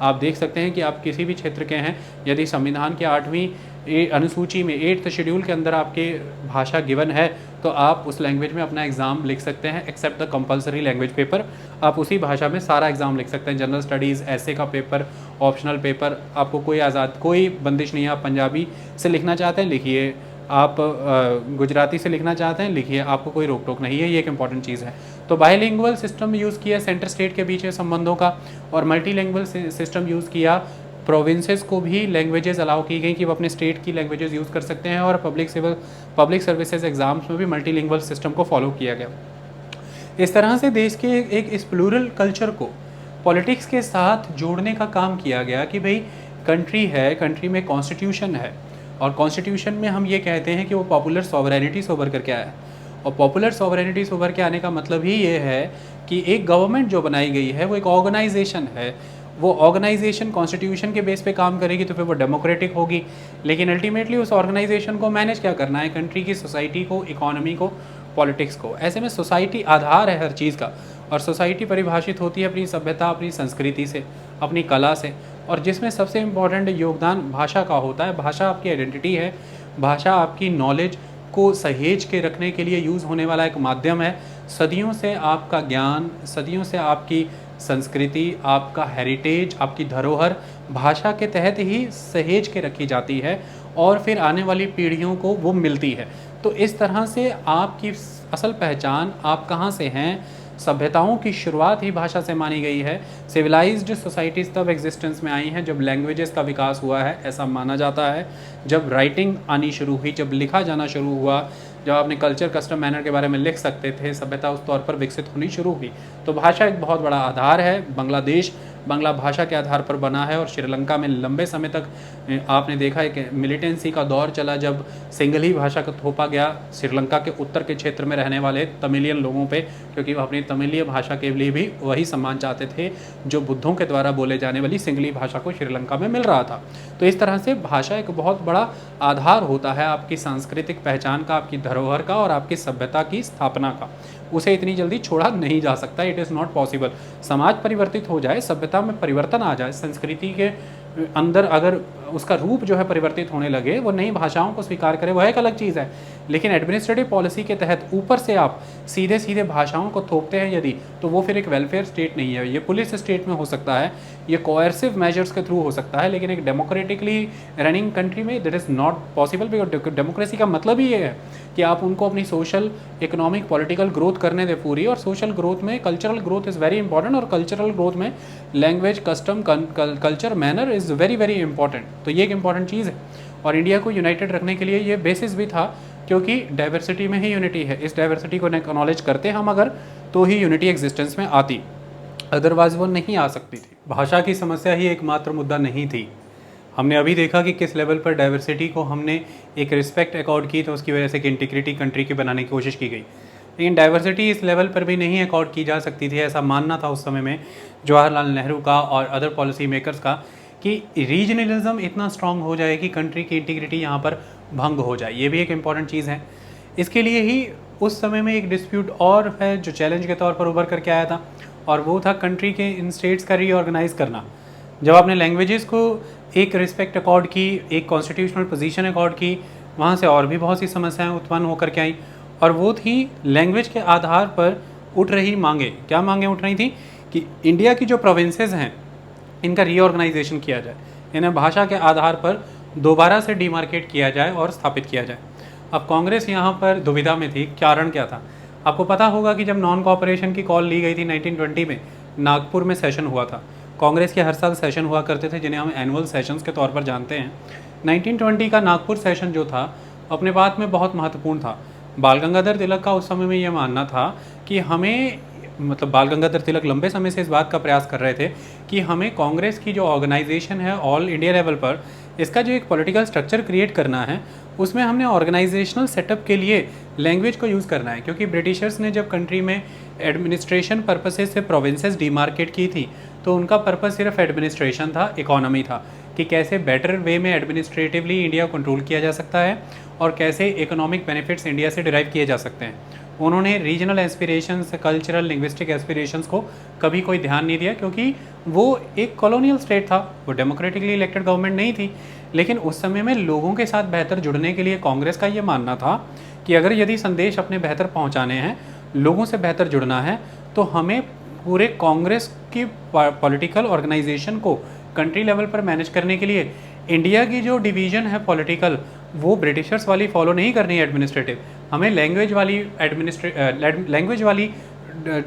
Speaker 1: आप देख सकते हैं कि आप किसी भी क्षेत्र के हैं, यदि संविधान के 8वीं अनुसूची में 8th शेड्यूल के अंदर आपके भाषा गिवन है, तो आप उस लैंग्वेज में अपना एग्ज़ाम लिख सकते हैं, except the compulsory language paper. आप उसी भाषा में सारा एग्ज़ाम लिख सकते हैं, जनरल स्टडीज़, ऐसे का पेपर, ऑप्शनल पेपर, आपको कोई बंदिश नहीं है। आप पंजाबी से लिखना चाहते हैं लिखिए, आप गुजराती से लिखना चाहते हैं लिखिए, आपको कोई रोक टोक नहीं है। ये एक इंपॉर्टेंट चीज़ है। तो बाइलिंगुअल सिस्टम यूज़ किया सेंटर स्टेट के बीच के संबंधों का, और मल्टीलिंगुअल सिस्टम यूज़ किया। प्रोविंसेस को भी लैंग्वेजेस अलाउ की गई कि वो अपने स्टेट की लैंग्वेजेस यूज़ कर सकते हैं, और पब्लिक सर्विसेज एग्जाम्स में भी मल्टीलिंगुअल सिस्टम को फॉलो किया गया। इस तरह से देश के एक इस प्लूरल कल्चर को पॉलिटिक्स के साथ जोड़ने का काम किया गया कि भाई कंट्री है, कंट्री में कॉन्स्टिट्यूशन है, और कॉन्स्टिट्यूशन में हम ये कहते हैं कि वो पॉपुलर सॉवरेनिटी से उभर करके आया है। और पॉपुलर सॉवरेनिटी से उभर के आने का मतलब ही ये है कि एक गवर्नमेंट जो बनाई गई है वो एक ऑर्गेनाइजेशन है। वो ऑर्गेनाइजेशन कॉन्स्टिट्यूशन के बेस पे काम करेगी तो फिर वो डेमोक्रेटिक होगी, लेकिन अल्टीमेटली उस ऑर्गेनाइजेशन को मैनेज क्या करना है, कंट्री की सोसाइटी को, इकोनॉमी को, पॉलिटिक्स को। ऐसे में सोसाइटी आधार है हर चीज़ का, और सोसाइटी परिभाषित होती है अपनी सभ्यता, अपनी संस्कृति से, अपनी कला से, और जिसमें सबसे इम्पॉर्टेंट योगदान भाषा का होता है। भाषा आपकी आइडेंटिटी है, भाषा आपकी नॉलेज को सहेज के रखने के लिए यूज़ होने वाला एक माध्यम है। सदियों से आपका ज्ञान, सदियों से आपकी संस्कृति, आपका हेरिटेज, आपकी धरोहर भाषा के तहत ही सहेज के रखी जाती है और फिर आने वाली पीढ़ियों को वो मिलती है। तो इस तरह से आपकी असल पहचान, आप कहाँ से हैं, सभ्यताओं की शुरुआत ही भाषा से मानी गई है। सिविलाइज्ड सोसाइटीज़ तब एग्जिस्टेंस में आई हैं जब लैंग्वेजेस का विकास हुआ है, ऐसा माना जाता है। जब राइटिंग आनी शुरू हुई, जब लिखा जाना शुरू हुआ, जब आपने कल्चर, कस्टम, मैनर के बारे में लिख सकते थे, सभ्यता उस तौर पर विकसित होनी शुरू हुई। तो भाषा एक बहुत बड़ा आधार है। बांग्लादेश बांग्ला भाषा के आधार पर बना है और श्रीलंका में लंबे समय तक आपने देखा है कि मिलिटेंसी का दौर चला, जब सिंगली भाषा को थोपा गया श्रीलंका के उत्तर के क्षेत्र में रहने वाले तमिलियन लोगों पे, क्योंकि वो अपनी तमिलीय भाषा के लिए भी वही सम्मान चाहते थे जो बुद्धों के द्वारा बोले जाने वाली सिंगली भाषा को श्रीलंका में मिल रहा था। तो इस तरह से भाषा एक बहुत बड़ा आधार होता है आपकी सांस्कृतिक पहचान का, आपकी धरोहर का और आपकी सभ्यता की स्थापना का। उसे इतनी जल्दी छोड़ा नहीं जा सकता, इट इज़ नॉट पॉसिबल। समाज परिवर्तित हो जाए, सभ्यता में परिवर्तन आ जाए, संस्कृति के अंदर अगर उसका रूप जो है परिवर्तित होने लगे, वो नई भाषाओं को स्वीकार करे, वह एक अलग चीज़ है। लेकिन एडमिनिस्ट्रेटिव पॉलिसी के तहत ऊपर से आप सीधे सीधे भाषाओं को थोपते हैं यदि, तो वो फिर एक वेलफेयर स्टेट नहीं है। ये पुलिस स्टेट में हो सकता है, ये कोएर्सिव मेजर्स के थ्रू हो सकता है, लेकिन एक डेमोक्रेटिकली रनिंग कंट्री में that is not possible. Because democracy का मतलब ही ये है कि आप उनको अपनी सोशल, इकोनॉमिक, पॉलिटिकल ग्रोथ करने दें पूरी। और सोशल ग्रोथ में cultural growth is very important, और कल्चरल ग्रोथ में language, custom, culture, manner is very very important. तो ये एक इंपॉर्टेंट चीज़ है। और इंडिया को यूनाइटेड रखने के लिए ये बेसिस भी था, क्योंकि डाइवर्सिटी में ही यूनिटी है। इस डाइवर्सिटी को एक्नॉलेज करते हम अगर, तो ही यूनिटी एग्जिस्टेंस में आती, अदरवाइज वो नहीं आ सकती थी। भाषा की समस्या ही एकमात्र मुद्दा नहीं थी। हमने अभी देखा कि किस लेवल पर डाइवर्सिटी को हमने एक रिस्पेक्ट अकॉर्ड की, तो उसकी वजह से एक इंटीग्रिटी कंट्री की बनाने की कोशिश की गई। लेकिन डाइवर्सिटी इस लेवल पर भी नहीं अकॉर्ड की जा सकती थी, ऐसा मानना था उस समय में जवाहरलाल नेहरू का और अदर पॉलिसी मेकर्स का, कि रीजनलिज्म इतना स्ट्रांग हो जाए कि कंट्री की इंटीग्रिटी यहाँ पर भंग हो जाए। ये भी एक इम्पॉर्टेंट चीज़ है। इसके लिए ही उस समय में एक डिस्प्यूट और है जो चैलेंज के तौर पर उभर करके आया था, और वो था कंट्री के इन स्टेट्स का रीऑर्गेनाइज करना। जब आपने लैंग्वेजेस को एक रिस्पेक्ट अकॉर्ड की, एक कॉन्स्टिट्यूशनल पोजीशन अकॉर्ड की, वहाँ से और भी बहुत सी समस्याएं उत्पन्न होकर के आई, और वो थी लैंग्वेज के आधार पर उठ रही मांगे। क्या मांगे उठ रही थी? कि इंडिया की जो प्रोविंसेस हैं इनका रीऑर्गेनाइजेशन किया जाए, इन्हें भाषा के आधार पर दोबारा से डिमार्केट किया जाए और स्थापित किया जाए। अब कांग्रेस यहाँ पर दुविधा में थी। कारण क्या था? आपको पता होगा कि जब नॉन कॉपरेशन की कॉल ली गई थी 1920 में, नागपुर में सेशन हुआ था। कांग्रेस के हर साल सेशन हुआ करते थे, जिन्हें हम एनुअल सेशंस के तौर पर जानते हैं। 1920 का नागपुर सेशन जो था अपने बात में बहुत महत्वपूर्ण था। बाल गंगाधर तिलक का उस समय में यह मानना था कि हमें, मतलब बाल गंगाधर तिलक लंबे समय से इस बात का प्रयास कर रहे थे कि हमें कांग्रेस की जो ऑर्गेनाइजेशन है ऑल इंडिया लेवल पर, इसका जो एक पॉलिटिकल स्ट्रक्चर क्रिएट करना है, उसमें हमने ऑर्गेनाइजेशनल सेटअप के लिए लैंग्वेज को यूज़ करना है। क्योंकि ब्रिटिशर्स ने जब कंट्री में एडमिनिस्ट्रेशन पर्पसेस से प्रोविंसेस डिमार्केट की थी, तो उनका पर्पस सिर्फ एडमिनिस्ट्रेशन था, इकोनॉमी था, कि कैसे बेटर वे में एडमिनिस्ट्रेटिवली इंडिया को कंट्रोल किया जा सकता है और कैसे इकोनॉमिक बेनिफिट्स इंडिया से डिराइव किए जा सकते हैं। उन्होंने regional aspirations, cultural, linguistic aspirations को कभी कोई ध्यान नहीं दिया, क्योंकि वो एक कॉलोनियल स्टेट था, वो डेमोक्रेटिकली इलेक्टेड गवर्नमेंट नहीं थी। लेकिन उस समय में लोगों के साथ बेहतर जुड़ने के लिए कांग्रेस का ये मानना था कि अगर यदि संदेश अपने बेहतर पहुंचाने हैं, लोगों से बेहतर जुड़ना है, तो हमें पूरे कांग्रेस की पॉलिटिकल ऑर्गेनाइजेशन को कंट्री लेवल पर मैनेज करने के लिए इंडिया की जो डिवीज़न है पॉलिटिकल, वो ब्रिटिशर्स वाली फॉलो नहीं करनी है एडमिनिस्ट्रेटिव। हमें लैंग्वेज वाली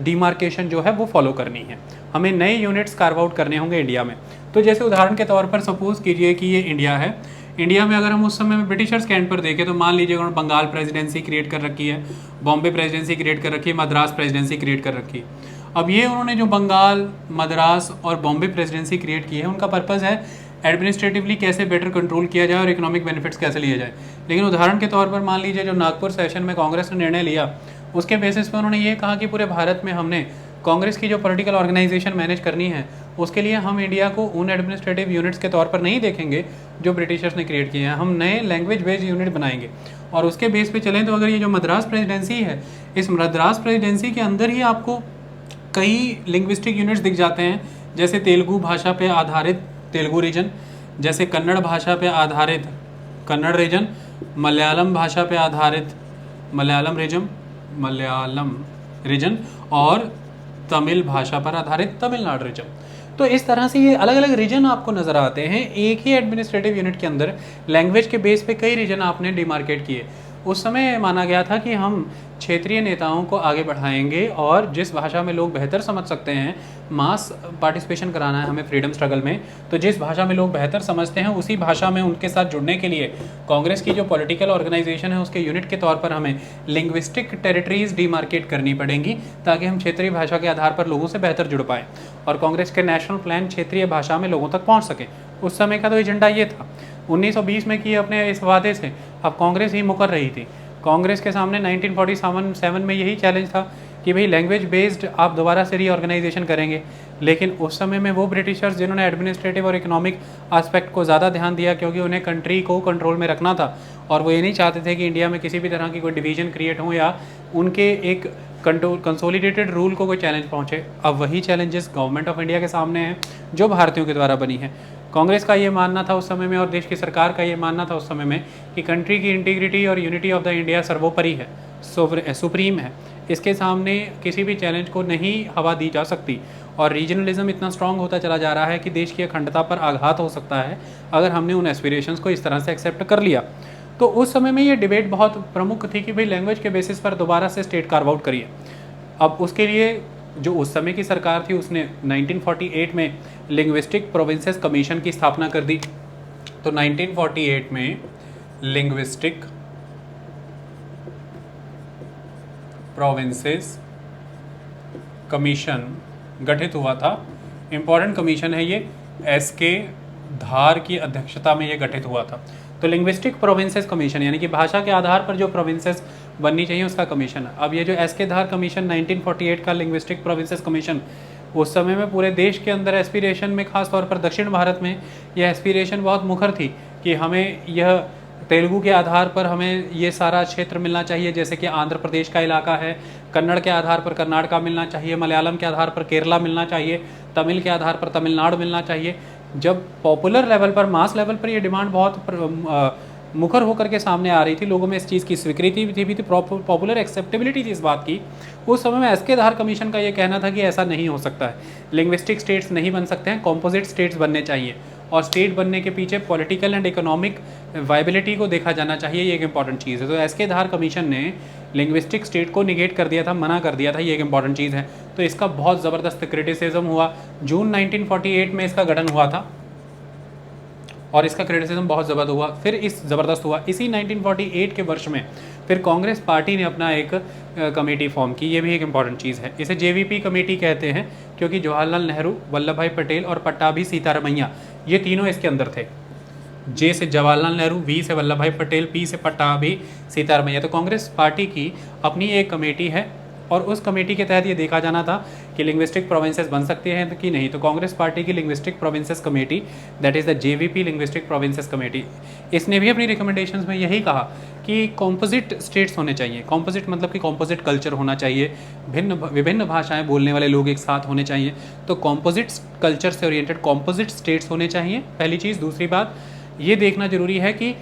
Speaker 1: डिमार्केशन जो है वो फॉलो करनी है। हमें नए यूनिट्स कार्व आउट करने होंगे इंडिया में। तो जैसे उदाहरण के तौर पर सपोज कीजिए कि ये इंडिया है। इंडिया में अगर हम उस समय में ब्रिटिशर्स के एंड पर देखें, तो मान लीजिए उन्होंने बंगाल प्रेसिडेंसी क्रिएट कर रखी है, बॉम्बे प्रेसिडेंसी क्रिएट कर रखी है, मद्रास प्रेसिडेंसी क्रिएट कर रखी है। अब ये उन्होंने जो बंगाल, मद्रास और बॉम्बे प्रेसिडेंसी क्रिएट की है, उनका पर्पज़ है एडमिनिस्ट्रेटिवली कैसे बेटर कंट्रोल किया जाए और इकोनॉमिक बेनिफिट्स कैसे लिए जाए। लेकिन उदाहरण के तौर पर मान लीजिए जो नागपुर सेशन में कांग्रेस ने निर्णय लिया, उसके बेसिस पे उन्होंने ये कहा कि पूरे भारत में हमने कांग्रेस की जो पॉलिटिकल ऑर्गेनाइजेशन मैनेज करनी है, उसके लिए हम इंडिया को उन एडमिनिस्ट्रेटिव यूनिट्स के तौर पर नहीं देखेंगे जो ब्रिटिशर्स ने क्रिएट किए हैं। हम नए लैंग्वेज बेस्ड यूनिट बनाएंगे और उसके बेस पे चलें। तो अगर ये जो मद्रास प्रेसिडेंसी है, इस मद्रास प्रेसिडेंसी के अंदर ही आपको कई लिंग्विस्टिक यूनिट्स दिख जाते हैं, जैसे तेलुगु भाषा पे आधारित तेलुगु रीजन, जैसे कन्नड़ भाषा पे आधारित कन्नड़ रीजन, मलयालम भाषा पे आधारित मलयालम रीजन और तमिल भाषा पर आधारित तमिलनाडु रीजन। तो इस तरह से ये अलग अलग रीजन आपको नज़र आते हैं एक ही एडमिनिस्ट्रेटिव यूनिट के अंदर। लैंग्वेज के बेस पे कई रीजन आपने डिमार्केट किए। उस समय माना गया था कि हम क्षेत्रीय नेताओं को आगे बढ़ाएंगे और जिस भाषा में लोग बेहतर समझ सकते हैं, मास पार्टिसिपेशन कराना है हमें फ्रीडम स्ट्रगल में, तो जिस भाषा में लोग बेहतर समझते हैं उसी भाषा में उनके साथ जुड़ने के लिए कांग्रेस की जो पॉलिटिकल ऑर्गेनाइजेशन है उसके यूनिट के तौर पर हमें लिंग्विस्टिक टेरिटरीज डिमार्केट करनी पड़ेंगी ताकि हम क्षेत्रीय भाषा के आधार पर लोगों से बेहतर जुड़ पाएँ और कांग्रेस के नेशनल प्लान क्षेत्रीय भाषा में लोगों तक पहुँच सके। उस समय का तो एजेंडा ये था। 1920 में किए अपने इस वादे से अब कांग्रेस ही मुकर रही थी। कांग्रेस के सामने 1947 में यही चैलेंज था कि भाई लैंग्वेज बेस्ड आप दोबारा से रीऑर्गेनाइजेशन करेंगे। लेकिन उस समय में वो ब्रिटिशर्स जिन्होंने एडमिनिस्ट्रेटिव और इकोनॉमिक एस्पेक्ट को ज़्यादा ध्यान दिया क्योंकि उन्हें कंट्री को कंट्रोल में रखना था और वो ये नहीं चाहते थे कि इंडिया में किसी भी तरह की कोई डिवीजन क्रिएट हो या उनके एक कंसोलिडेटेड रूल को कोई चैलेंज पहुँचे। अब वही चैलेंजेस गवर्नमेंट ऑफ इंडिया के सामने हैं जो भारतीयों के द्वारा बनी है। कांग्रेस का ये मानना था उस समय में और देश की सरकार का ये मानना था उस समय में कि कंट्री की इंटीग्रिटी और यूनिटी ऑफ द इंडिया सर्वोपरि है, सुप्रीम है। इसके सामने किसी भी चैलेंज को नहीं हवा दी जा सकती और रीजनलिज्म इतना स्ट्रांग होता चला जा रहा है कि देश की अखंडता पर आघात हो सकता है अगर हमने उन एस्पिरेशंस को इस तरह से एक्सेप्ट कर लिया। तो उस समय में ये डिबेट बहुत प्रमुख थी कि भाई लैंग्वेज के बेसिस पर दोबारा से स्टेट कार्व आउट करिए। अब उसके लिए जो उस समय की सरकार थी उसने 1948 में लिंग्विस्टिक प्रोविंसेस कमीशन की स्थापना कर दी। तो 1948 में लिंग्विस्टिक प्रोविंसेस कमीशन गठित हुआ था। इम्पॉर्टेंट कमीशन है ये, एस.के. धार की अध्यक्षता में ये गठित हुआ था। तो लिंग्विस्टिक प्रोविंसेस कमीशन यानी कि भाषा के आधार पर जो प्रोविंसेस बननी चाहिए उसका कमीशन है। अब ये जो एस.के. धार कमीशन 1948 का लिंग्विस्टिक प्रोविंसेस कमीशन उस समय में पूरे देश के अंदर एस्पिरेशन में, खास तौर पर दक्षिण भारत में यह एस्पिरेशन बहुत मुखर थी कि हमें यह तेलुगु के आधार पर हमें ये सारा क्षेत्र मिलना चाहिए, जैसे कि आंध्र प्रदेश का इलाका है, कन्नड़ के आधार पर कर्नाटका मिलना चाहिए, मलयालम के आधार पर केरला मिलना चाहिए, तमिल के आधार पर तमिलनाडु मिलना चाहिए। जब पॉपुलर लेवल पर, मास लेवल पर ये डिमांड बहुत मुखर होकर के सामने आ रही थी, लोगों में इस चीज़ की स्वीकृति भी थी, पॉपुलर एक्सेप्टेबिलिटी थी इस बात की। उस समय में एस.के. धार कमीशन का ये कहना था कि ऐसा नहीं हो सकता है, लिंग्विस्टिक स्टेट्स नहीं बन सकते हैं, कॉम्पोजिट स्टेट्स बनने चाहिए और स्टेट बनने के पीछे पॉलिटिकल एंड इकोनॉमिक वायबिलिटी को देखा जाना चाहिए, ये एक इंपॉर्टेंट चीज़ है। तो एस.के. धार कमीशन ने लिंग्विस्टिक स्टेट को निगेट कर दिया था, मना कर दिया था, ये एक इंपॉर्टेंट चीज़ है। तो इसका बहुत ज़बरदस्त क्रिटिसिज्म हुआ। जून 1948 में इसका गठन हुआ था और इसका क्रिटिसिज्म बहुत ज़बरदस्त हुआ। इसी 1948 के वर्ष में फिर कांग्रेस पार्टी ने अपना एक कमेटी फॉर्म की, ये भी एक इम्पॉर्टेंट चीज़ है। इसे जेवीपी कमेटी कहते हैं क्योंकि जवाहरलाल नेहरू, वल्लभ भाई पटेल और पट्टाभी सीतारमैया ये तीनों इसके अंदर थे। जे से जवाहरलाल नेहरू, वी से वल्लभ भाई पटेल, पी से पट्टाभी सीतारमैया। तो कांग्रेस पार्टी की अपनी एक कमेटी है और उस कमेटी के तहत ये देखा जाना था कि लिंग्विस्टिक प्रोविंसेस बन सकते हैं कि नहीं। तो कांग्रेस पार्टी की linguistic provinces committee, that is the JVP linguistic provinces committee, इसने भी अपनी रिकमेंडेशंस में यही कहा कि कॉम्पोजिट स्टेट्स होने चाहिए। कॉम्पोजिट मतलब कि कॉम्पोजिट कल्चर होना चाहिए, विभिन्न भाषाएं बोलने वाले लोग एक साथ होने चाहिए। तो कॉम्पोजिट कल्चर से ओरिएंटेड कॉम्पोजिट स्टेट्स होने चाहिए, पहली चीज़। दूसरी बात ये देखना जरूरी है कि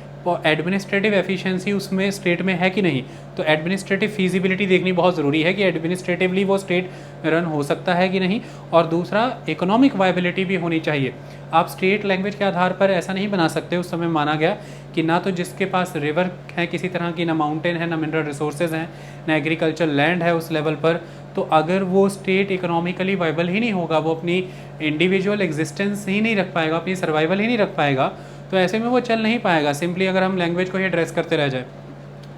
Speaker 1: एडमिनिस्ट्रेटिव एफिशिएंसी उसमें स्टेट में है कि नहीं। तो एडमिनिस्ट्रेटिव फीजिबिलिटी देखनी बहुत ज़रूरी है कि एडमिनिस्ट्रेटिवली वो स्टेट रन हो सकता है कि नहीं। और दूसरा, इकोनॉमिक वायबिलिटी भी होनी चाहिए। आप स्टेट लैंग्वेज के आधार पर ऐसा नहीं बना सकते। उस समय माना गया कि ना तो जिसके पास रिवर है किसी तरह की, ना माउंटेन है, ना मिनरल रिसोर्सेज हैं, ना एग्रीकल्चर लैंड है उस लेवल पर, तो अगर वो स्टेट इकोनॉमिकली वायबल ही नहीं होगा, वो अपनी इंडिविजुअल एग्जिस्टेंस ही नहीं रख पाएगा, अपनी सर्वाइवल ही नहीं रख पाएगा, तो ऐसे में वो चल नहीं पाएगा सिंपली अगर हम लैंग्वेज को ही एड्रेस करते रह जाए।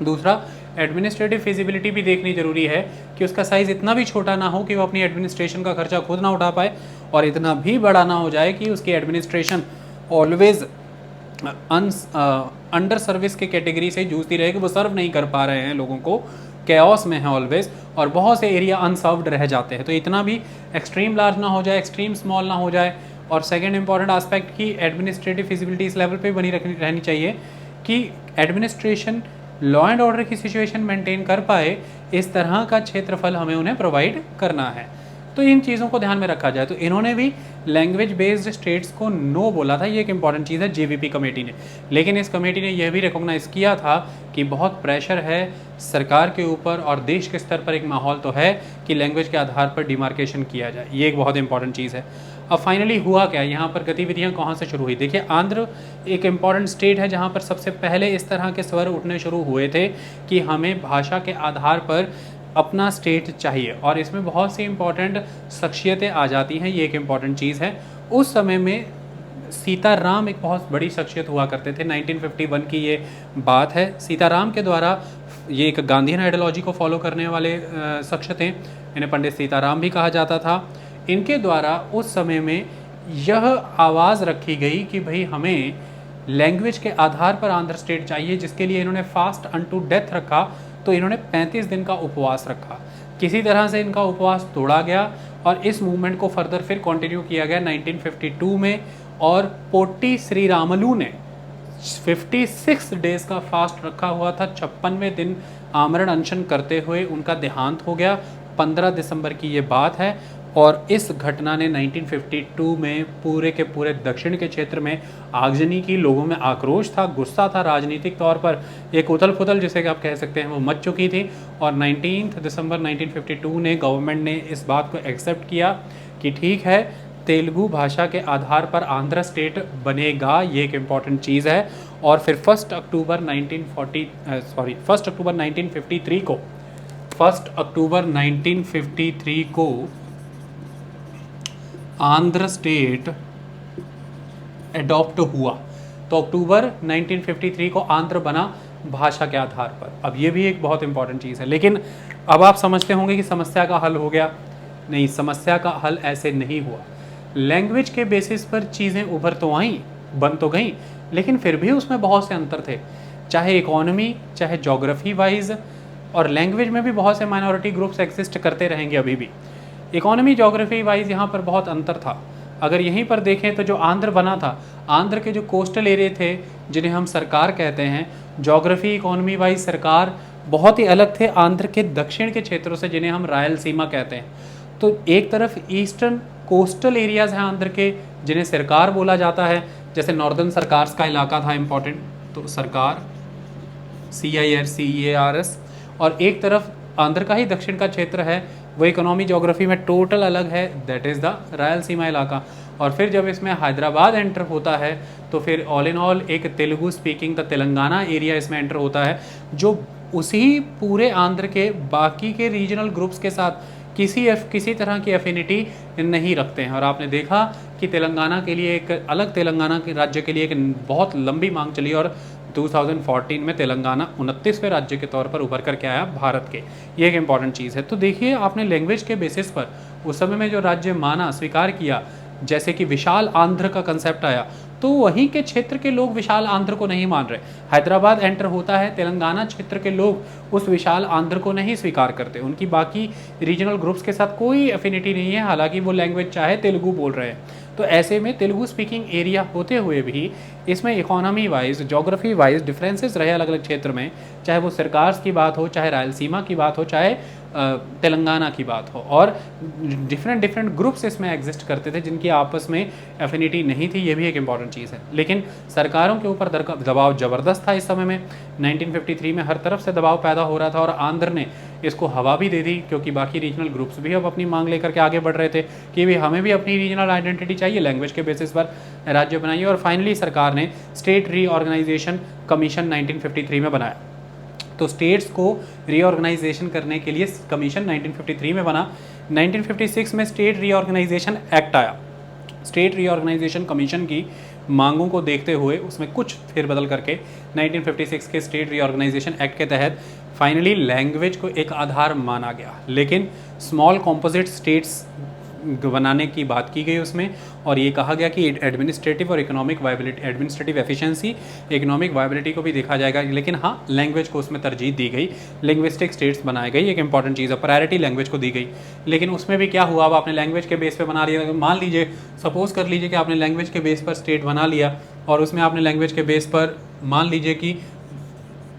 Speaker 1: दूसरा, एडमिनिस्ट्रेटिव फिजिबिलिटी भी देखनी जरूरी है कि उसका साइज़ इतना भी छोटा ना हो कि वो अपनी एडमिनिस्ट्रेशन का खर्चा खुद ना उठा पाए और इतना भी बड़ा ना हो जाए कि उसकी एडमिनिस्ट्रेशन ऑलवेज अंडर सर्विस के कैटेगरी से जूझती रहे कि वो सर्व नहीं कर पा रहे हैं लोगों को, कैओस में है ऑलवेज, और बहुत से एरिया अनसर्व्ड रह जाते हैं। तो इतना भी एक्सट्रीम लार्ज ना हो जाए, एक्सट्रीम स्मॉल ना हो जाए। और सेकंड इंपॉर्टेंट एस्पेक्ट की एडमिनिस्ट्रेटिव फिजिबिलिटी इस लेवल पे बनी रहनी चाहिए कि एडमिनिस्ट्रेशन लॉ एंड ऑर्डर की सिचुएशन मेंटेन कर पाए, इस तरह का क्षेत्रफल हमें उन्हें प्रोवाइड करना है। तो इन चीज़ों को ध्यान में रखा जाए। तो इन्होंने भी लैंग्वेज बेस्ड स्टेट्स को नो बोला था, ये एक इंपॉर्टेंट चीज़ है जेवीपी कमेटी ने। लेकिन इस कमेटी ने यह भी रिकॉग्नाइज़ किया था कि बहुत प्रेशर है सरकार के ऊपर और देश के स्तर पर एक माहौल तो है कि लैंग्वेज के आधार पर डिमार्केशन किया जाए, ये एक बहुत इंपॉर्टेंट चीज़ है। अब फाइनली हुआ क्या, यहाँ पर गतिविधियाँ कहाँ से शुरू हुई? देखिए, आंध्र एक इम्पॉर्टेंट स्टेट है जहाँ पर सबसे पहले इस तरह के स्वर उठने शुरू हुए थे कि हमें भाषा के आधार पर अपना स्टेट चाहिए, और इसमें बहुत सी इम्पॉर्टेंट शख्सियतें आ जाती हैं। ये एक इम्पॉर्टेंट चीज़ है। उस समय में सीताराम एक बहुत बड़ी शख्सियत हुआ करते थे। 1951 की ये बात है। सीताराम के द्वारा, ये एक गांधीयन आइडियोलॉजी को फॉलो करने वाले शख्स थे, इन्हें पंडित सीताराम भी कहा जाता था। इनके द्वारा उस समय में यह आवाज़ रखी गई कि भाई हमें लैंग्वेज के आधार पर आंध्र स्टेट चाहिए, जिसके लिए इन्होंने फास्ट अनटू डेथ रखा। तो इन्होंने 35 दिन का उपवास रखा। किसी तरह से इनका उपवास तोड़ा गया और इस मूवमेंट को फर्दर फिर कंटिन्यू किया गया 1952 में, और पोट्टी श्रीरामलू ने 56 डेज का फास्ट रखा हुआ था। 56वें दिन आमरण अनशन करते हुए उनका देहांत हो गया। 15 दिसंबर की ये बात है, और इस घटना ने 1952 में पूरे के पूरे दक्षिण के क्षेत्र में आगजनी की। लोगों में आक्रोश था, गुस्सा था, राजनीतिक तौर पर एक उथल पुथल जिसे कि आप कह सकते हैं वो मच चुकी थी। और 19 दिसंबर 1952 ने गवर्नमेंट ने इस बात को एक्सेप्ट किया कि ठीक है, तेलुगु भाषा के आधार पर आंध्र स्टेट बनेगा। ये एक इम्पॉर्टेंट चीज़ है। और फिर 1 अक्टूबर 1953 को आंध्र स्टेट एडॉप्ट हुआ। तो अक्टूबर 1953 को आंध्र बना भाषा के आधार पर। अब ये भी एक बहुत इंपॉर्टेंट चीज़ है। लेकिन अब आप समझते होंगे कि समस्या का हल हो गया। नहीं, समस्या का हल ऐसे नहीं हुआ। लैंग्वेज के बेसिस पर चीज़ें उभर तो आईं, बन तो गईं, लेकिन फिर भी उसमें बहुत से अंतर थे, चाहे इकोनॉमी, चाहे जोग्राफी वाइज, और लैंग्वेज में भी बहुत से माइनॉरिटी ग्रुप्स एग्जिस्ट करते रहेंगे अभी भी। इकोनॉमी जोग्राफी वाइज यहाँ पर बहुत अंतर था। अगर यहीं पर देखें तो जो आंध्र बना था, आंध्र के जो कोस्टल एरिया थे जिन्हें हम सरकार कहते हैं, जोग्राफी इकोनॉमी वाइज सरकार बहुत ही अलग थे आंध्र के दक्षिण के क्षेत्रों से, जिन्हें हम रायलसीमा कहते हैं। तो एक तरफ ईस्टर्न कोस्टल एरियाज़ हैं आंध्र के, जिन्हें सरकार बोला जाता है, जैसे नॉर्दर्न सरकार का इलाका था इम्पोर्टेंट, तो सरकार CIRCEARS। और एक तरफ आंध्र का ही दक्षिण का क्षेत्र है, वो इकोनॉमी जोग्राफी में टोटल अलग है, दैट इज़ द रायलसीमा इलाका। और फिर जब इसमें हैदराबाद एंटर होता है तो फिर ऑल इन ऑल एक Telugu speaking the Telangana area इसमें एंटर होता है, जो उसी पूरे आंध्र के बाकी के रीजनल ग्रुप्स के साथ किसी तरह की एफिनिटी नहीं रखते हैं। और आपने देखा कि तेलंगाना के लिए एक अलग, तेलंगाना के राज्य के लिए एक बहुत लंबी मांग चली, और 2014 में तेलंगाना 29वें राज्य के तौर पर उभर कर के आया भारत के। ये एक इम्पॉर्टेंट चीज़ है। तो देखिए, आपने लैंग्वेज के बेसिस पर उस समय में जो राज्य माना, स्वीकार किया, जैसे कि विशाल आंध्र का कंसेप्ट आया, तो वहीं के क्षेत्र के लोग विशाल आंध्र को नहीं मान रहे। हैदराबाद एंटर होता है, तेलंगाना क्षेत्र के लोग उस विशाल आंध्र को नहीं स्वीकार करते, उनकी बाकी रीजनल ग्रुप्स के साथ कोई एफिनिटी नहीं है, हालांकि वो लैंग्वेज चाहे तेलुगु बोल रहे हैं। तो ऐसे में तेलुगु स्पीकिंग एरिया होते हुए भी इसमें economy wise, geography wise differences रहे अलग अलग क्षेत्र में, चाहे वो सरकार की बात हो, चाहे रायलसीमा की बात हो, चाहे तेलंगाना की बात हो, और डिफरेंट ग्रुप्स इसमें एग्जिस्ट करते थे जिनकी आपस में एफिनिटी नहीं थी। ये भी एक इंपॉर्टेंट चीज़ है। लेकिन सरकारों के ऊपर दबाव ज़बरदस्त था इस समय में। 1953 में हर तरफ से दबाव पैदा हो रहा था, और आंध्र ने इसको हवा भी दे दी, क्योंकि बाकी रीजनल ग्रुप्स भी अब अपनी मांग लेकर के आगे बढ़ रहे थे कि भी हमें भी अपनी रीजनल आइडेंटिटी चाहिए, लैंग्वेज के बेसिस पर राज्य बनाइए। और फाइनली सरकार ने स्टेट रीऑर्गेनाइजेशन कमीशन 1953 में बनाया। तो स्टेट्स को रीऑर्गेनाइजेशन करने के लिए कमीशन 1953 में बना। 1956 में स्टेट रीऑर्गेनाइजेशन एक्ट आया। स्टेट रीऑर्गेनाइजेशन कमीशन की मांगों को देखते हुए उसमें कुछ फेरबदल करके 1956 के स्टेट रीऑर्गेनाइजेशन एक्ट के तहत फाइनली लैंग्वेज को एक आधार माना गया। लेकिन स्मॉल कॉम्पोजिट स्टेट्स बनाने की बात की गई उसमें, और ये कहा गया कि एडमिनिस्ट्रेटिव और economic viability, administrative efficiency, economic viability को भी देखा जाएगा, लेकिन हाँ, लैंग्वेज को उसमें तरजीह दी गई। लिंग्विस्टिक स्टेट्स बनाए गई, एक इंपॉर्टेंट चीज़ है, प्रायोरिटी लैंग्वेज को दी गई। लेकिन उसमें भी क्या हुआ, अब आपने लैंग्वेज के बेस पे बना लिया, मान लीजिए, सपोज कर लीजिए कि आपने लैंग्वेज के बेस पर स्टेट बना लिया, और उसमें आपने लैंग्वेज के बेस पर मान लीजिए कि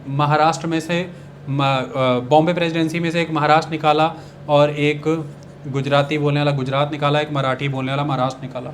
Speaker 1: महाराष्ट्र में से, बॉम्बे प्रेसिडेंसी में से एक महाराष्ट्र निकाला, और एक गुजराती बोलने वाला गुजरात निकाला, एक मराठी बोलने वाला महाराष्ट्र निकाला,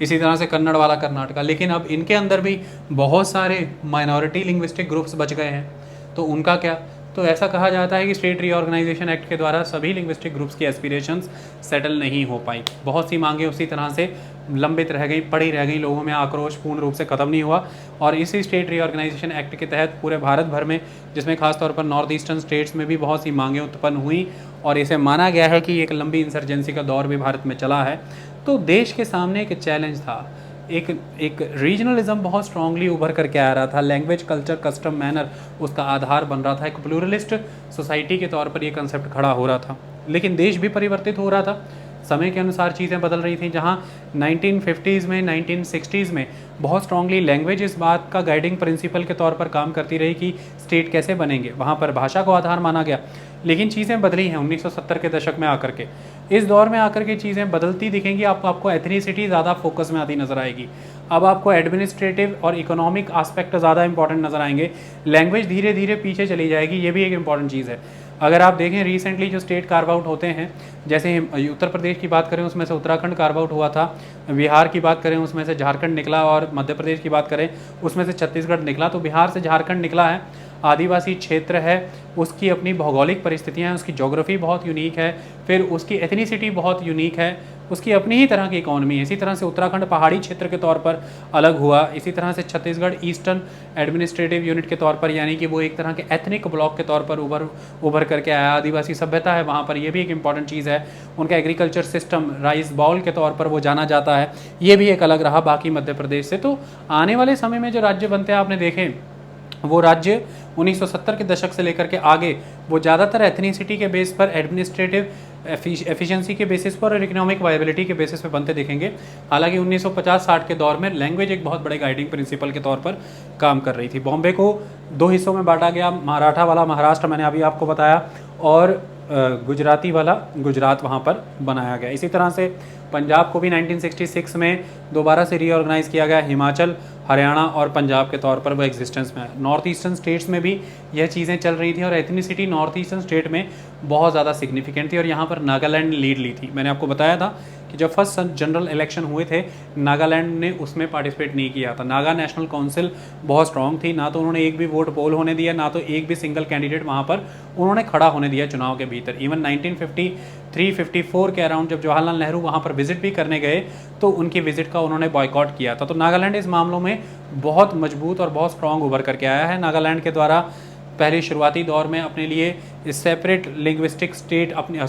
Speaker 1: इसी तरह से कन्नड़ वाला कर्नाटका। लेकिन अब इनके अंदर भी बहुत सारे माइनॉरिटी लिंग्विस्टिक ग्रुप्स बच गए हैं, तो उनका क्या? तो ऐसा कहा जाता है कि स्टेट रीऑर्गेनाइजेशन एक्ट के द्वारा सभी लिंग्विस्टिक ग्रुप्स की एस्पिरेशंस सेटल नहीं हो पाई। बहुत सी मांगें उसी तरह से लंबित रह गई, पड़ी रह गई, लोगों में आक्रोश पूर्ण रूप से ख़त्म नहीं हुआ। और इसी स्टेट रीऑर्गेनाइजेशन एक्ट के तहत पूरे भारत भर में, जिसमें खासतौर पर नॉर्थ ईस्टर्न स्टेट्स में भी बहुत सी मांगें उत्पन्न हुई और इसे माना गया है कि एक लंबी इंसर्जेंसी का दौर भी भारत में चला है। तो देश के सामने एक चैलेंज था, एक रीजनलिज्म बहुत स्ट्रांगली उभर करके आ रहा था, लैंग्वेज, कल्चर, कस्टम, मैनर उसका आधार बन रहा था, एक प्लूरलिस्ट सोसाइटी के तौर पर ये कंसेप्ट खड़ा हो रहा था। लेकिन देश भी परिवर्तित हो रहा था, समय के अनुसार चीज़ें बदल रही थी। जहाँ 1950s में, 1960s में बहुत स्ट्रांगली लैंग्वेज इस बात का गाइडिंग प्रिंसिपल के तौर पर काम करती रही कि स्टेट कैसे बनेंगे, वहाँ पर भाषा को आधार माना गया। लेकिन चीज़ें बदली हैं 1970 के दशक में आकर के। इस दौर में आकर के चीज़ें बदलती दिखेंगी, आपको एथनिसिटी ज़्यादा फोकस में आती नज़र आएगी। अब आपको एडमिनिस्ट्रेटिव और इकोनॉमिक आस्पेक्ट ज़्यादा इंपॉर्टेंट नज़र आएंगे, लैंग्वेज धीरे धीरे पीछे चली जाएगी, ये भी एक इंपॉर्टेंट चीज़ है। अगर आप देखें रिसेंटली जो स्टेट कार्व आउट होते हैं, जैसे उत्तर प्रदेश की बात करें उसमें से उत्तराखंड कार्व आउट हुआ था, बिहार की बात करें उसमें से झारखंड निकला, और मध्य प्रदेश की बात करें उसमें से छत्तीसगढ़ निकला। तो बिहार से झारखंड निकला है, आदिवासी क्षेत्र है, उसकी अपनी भौगोलिक परिस्थितियाँ हैं, उसकी ज्योग्राफी बहुत यूनिक है, फिर उसकी एथनिसिटी बहुत यूनिक है, उसकी अपनी ही तरह की इकॉनमी है। इसी तरह से उत्तराखंड पहाड़ी क्षेत्र के तौर पर अलग हुआ, इसी तरह से छत्तीसगढ़ ईस्टर्न एडमिनिस्ट्रेटिव यूनिट के तौर पर, यानी कि वो एक तरह के एथनिक ब्लॉक के तौर पर उभर करके आया। आदिवासी सभ्यता है वहाँ पर, ये भी एक इंपॉर्टेंट चीज़ है। उनका एग्रीकल्चर सिस्टम राइस बाउल के तौर पर वो जाना जाता है, ये भी एक अलग रहा बाकी मध्य प्रदेश से। तो आने वाले समय में जो राज्य बनते हैं आपने देखें, वो राज्य 1970 के दशक से लेकर के आगे वो ज़्यादातर एथनिसिटी के बेस पर, एडमिनिस्ट्रेटिव एफिशिएंसी के बेसिस पर और इकोनॉमिक वायबिलिटी के बेसिस पे बनते दिखेंगे। हालांकि 1950-60 के दौर में लैंग्वेज एक बहुत बड़े गाइडिंग प्रिंसिपल के तौर पर काम कर रही थी। बॉम्बे को दो हिस्सों में बांटा गया, मराठा वाला महाराष्ट्र मैंने अभी आपको बताया, और गुजराती वाला गुजरात वहाँ पर बनाया गया। इसी तरह से पंजाब को भी 1966 में दोबारा से रीऑर्गेनाइज किया गया। हिमाचल, हरियाणा और पंजाब के तौर पर वो एग्जिस्टेंस में है। नॉर्थ ईस्टर्न स्टेट्स में भी यह चीज़ें चल रही थी और एथनिसिटी नॉर्थ ईस्टर्न स्टेट में बहुत ज़्यादा सिग्निफिकेंट थी, और यहाँ पर नागालैंड ने लीड ली थी। मैंने आपको बताया था कि जब फर्स्ट जनरल इलेक्शन हुए थे, नागालैंड ने उसमें पार्टिसिपेट नहीं किया था। नागा नेशनल काउंसिल बहुत स्ट्रॉन्ग थी, ना तो उन्होंने एक भी वोट पोल होने दिया, ना तो एक भी सिंगल कैंडिडेट वहाँ पर उन्होंने खड़ा होने दिया चुनाव के भीतर। इवन 1953-54 के अराउंड जब जवाहरलाल नेहरू वहाँ पर विजिट भी करने गए तो उनकी विजिट का उन्होंने बॉयकॉट किया था। तो नागालैंड इस मामलों में बहुत मजबूत और बहुत स्ट्रॉन्ग उभर करके आया है। नागालैंड के द्वारा पहले शुरुआती दौर में अपने लिए सेपरेट लिंग्विस्टिक स्टेट, अपने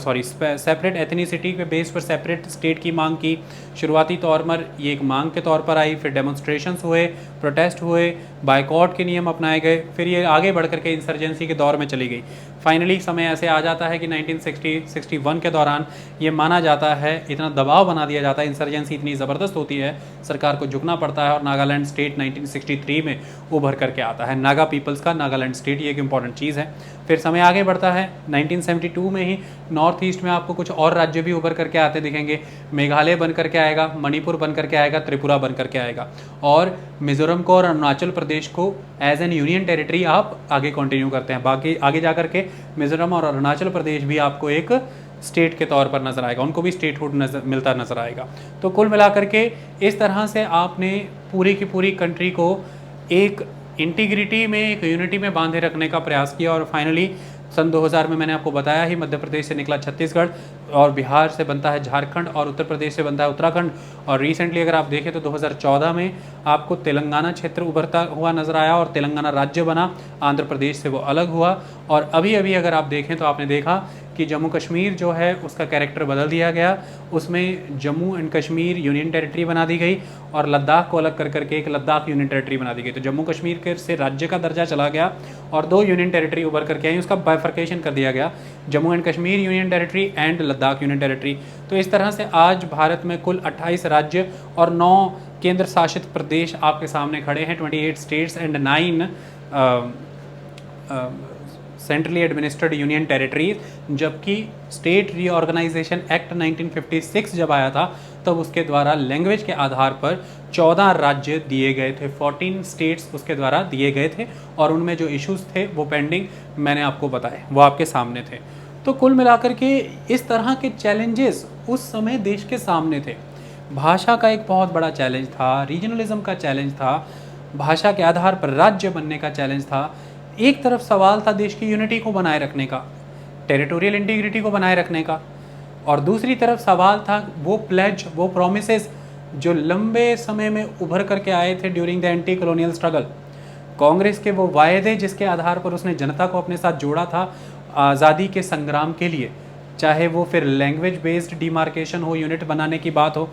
Speaker 1: सेपरेट एथनिसिटी के बेस पर सेपरेट स्टेट की मांग की। शुरुआती तौर पर ये एक मांग के तौर पर आई, फिर डेमोन्स्ट्रेशंस हुए, प्रोटेस्ट हुए, बायकॉट के नियम अपनाए गए, फिर ये आगे बढ़ करके इंसर्जेंसी के दौर में चली गई। फाइनली समय ऐसे आ जाता है कि 1960-61 के दौरान ये माना जाता है, इतना दबाव बना दिया जाता है, इंसर्जेंसी इतनी ज़बरदस्त होती है, सरकार को झुकना पड़ता है और नागालैंड स्टेट 1963 में उभर करके आता है। नागा पीपल्स का नागालैंड स्टेट, ये एक इंपॉर्टेंट चीज़ है। फिर समय आगे बढ़ता है, 1972 में ही नॉर्थ ईस्ट में आपको कुछ और राज्य भी उभर करके आते दिखेंगे। मेघालय बन करके आएगा, मणिपुर बन करके आएगा, त्रिपुरा बन करके आएगा, और मिजोरम को और अरुणाचल प्रदेश को एज एन यूनियन टेरिटरी आप आगे कंटिन्यू करते हैं। बाकी आगे जा करके मिजोरम और अरुणाचल प्रदेश भी आपको एक स्टेट के तौर पर नज़र आएगा, उनको भी स्टेटहुड मिलता नज़र आएगा। तो कुल मिलाकर के इस तरह से आपने पूरी की पूरी कंट्री को एक इंटीग्रिटी में, एक यूनिटी में बांधे रखने का प्रयास किया, और फाइनली सन 2000 में मैंने आपको बताया ही, मध्य प्रदेश से निकला छत्तीसगढ़, और बिहार से बनता है झारखंड, और उत्तर प्रदेश से बनता है उत्तराखंड। और रिसेंटली अगर आप देखें तो 2014 में आपको तेलंगाना क्षेत्र उभरता हुआ नज़र आया और तेलंगाना राज्य बना, आंध्र प्रदेश से वो अलग हुआ। और अभी अभी अगर आप देखें तो आपने देखा कि जम्मू कश्मीर जो है उसका कैरेक्टर बदल दिया गया, उसमें Jammu and Kashmir union territory बना दी गई और लद्दाख को अलग कर करके एक लद्दाख यूनियन टेरिटरी बना दी गई। तो जम्मू कश्मीर के से राज्य का दर्जा चला गया और दो यूनियन टेरिटरी उभर करके आई, उसका बाइफर्केशन कर दिया गया, Jammu and Kashmir union territory and Ladakh union territory. तो इस तरह से आज भारत में कुल 28 राज्य और 9 केंद्र शासित प्रदेश आपके सामने खड़े हैं, 28 states and 9 centrally administered union territories. जबकि स्टेट रीऑर्गेनाइजेशन एक्ट 1956 जब आया था तब उसके द्वारा लैंग्वेज के आधार पर 14 राज्य दिए गए थे, 14 स्टेट्स उसके द्वारा दिए गए थे, और उनमें जो इश्यूज थे वो पेंडिंग मैंने आपको बताए, वो आपके सामने थे। तो कुल मिलाकर के इस तरह के चैलेंजेस उस समय देश के सामने थे। भाषा का एक बहुत बड़ा चैलेंज था, रीजनलिज्म का चैलेंज था, भाषा के आधार पर राज्य बनने का चैलेंज था। एक तरफ सवाल था देश की यूनिटी को बनाए रखने का, टेरिटोरियल इंटीग्रिटी को बनाए रखने का, और दूसरी तरफ सवाल था वो प्लेज, वो प्रोमिसेस जो लंबे समय में उभर करके आए थे during the anti colonial struggle. Congress के वो वायदे जिसके आधार पर उसने जनता को अपने साथ जोड़ा था आज़ादी के संग्राम के लिए, चाहे वो फिर लैंग्वेज बेस्ड डिमार्केशन हो, यूनिट बनाने की बात हो,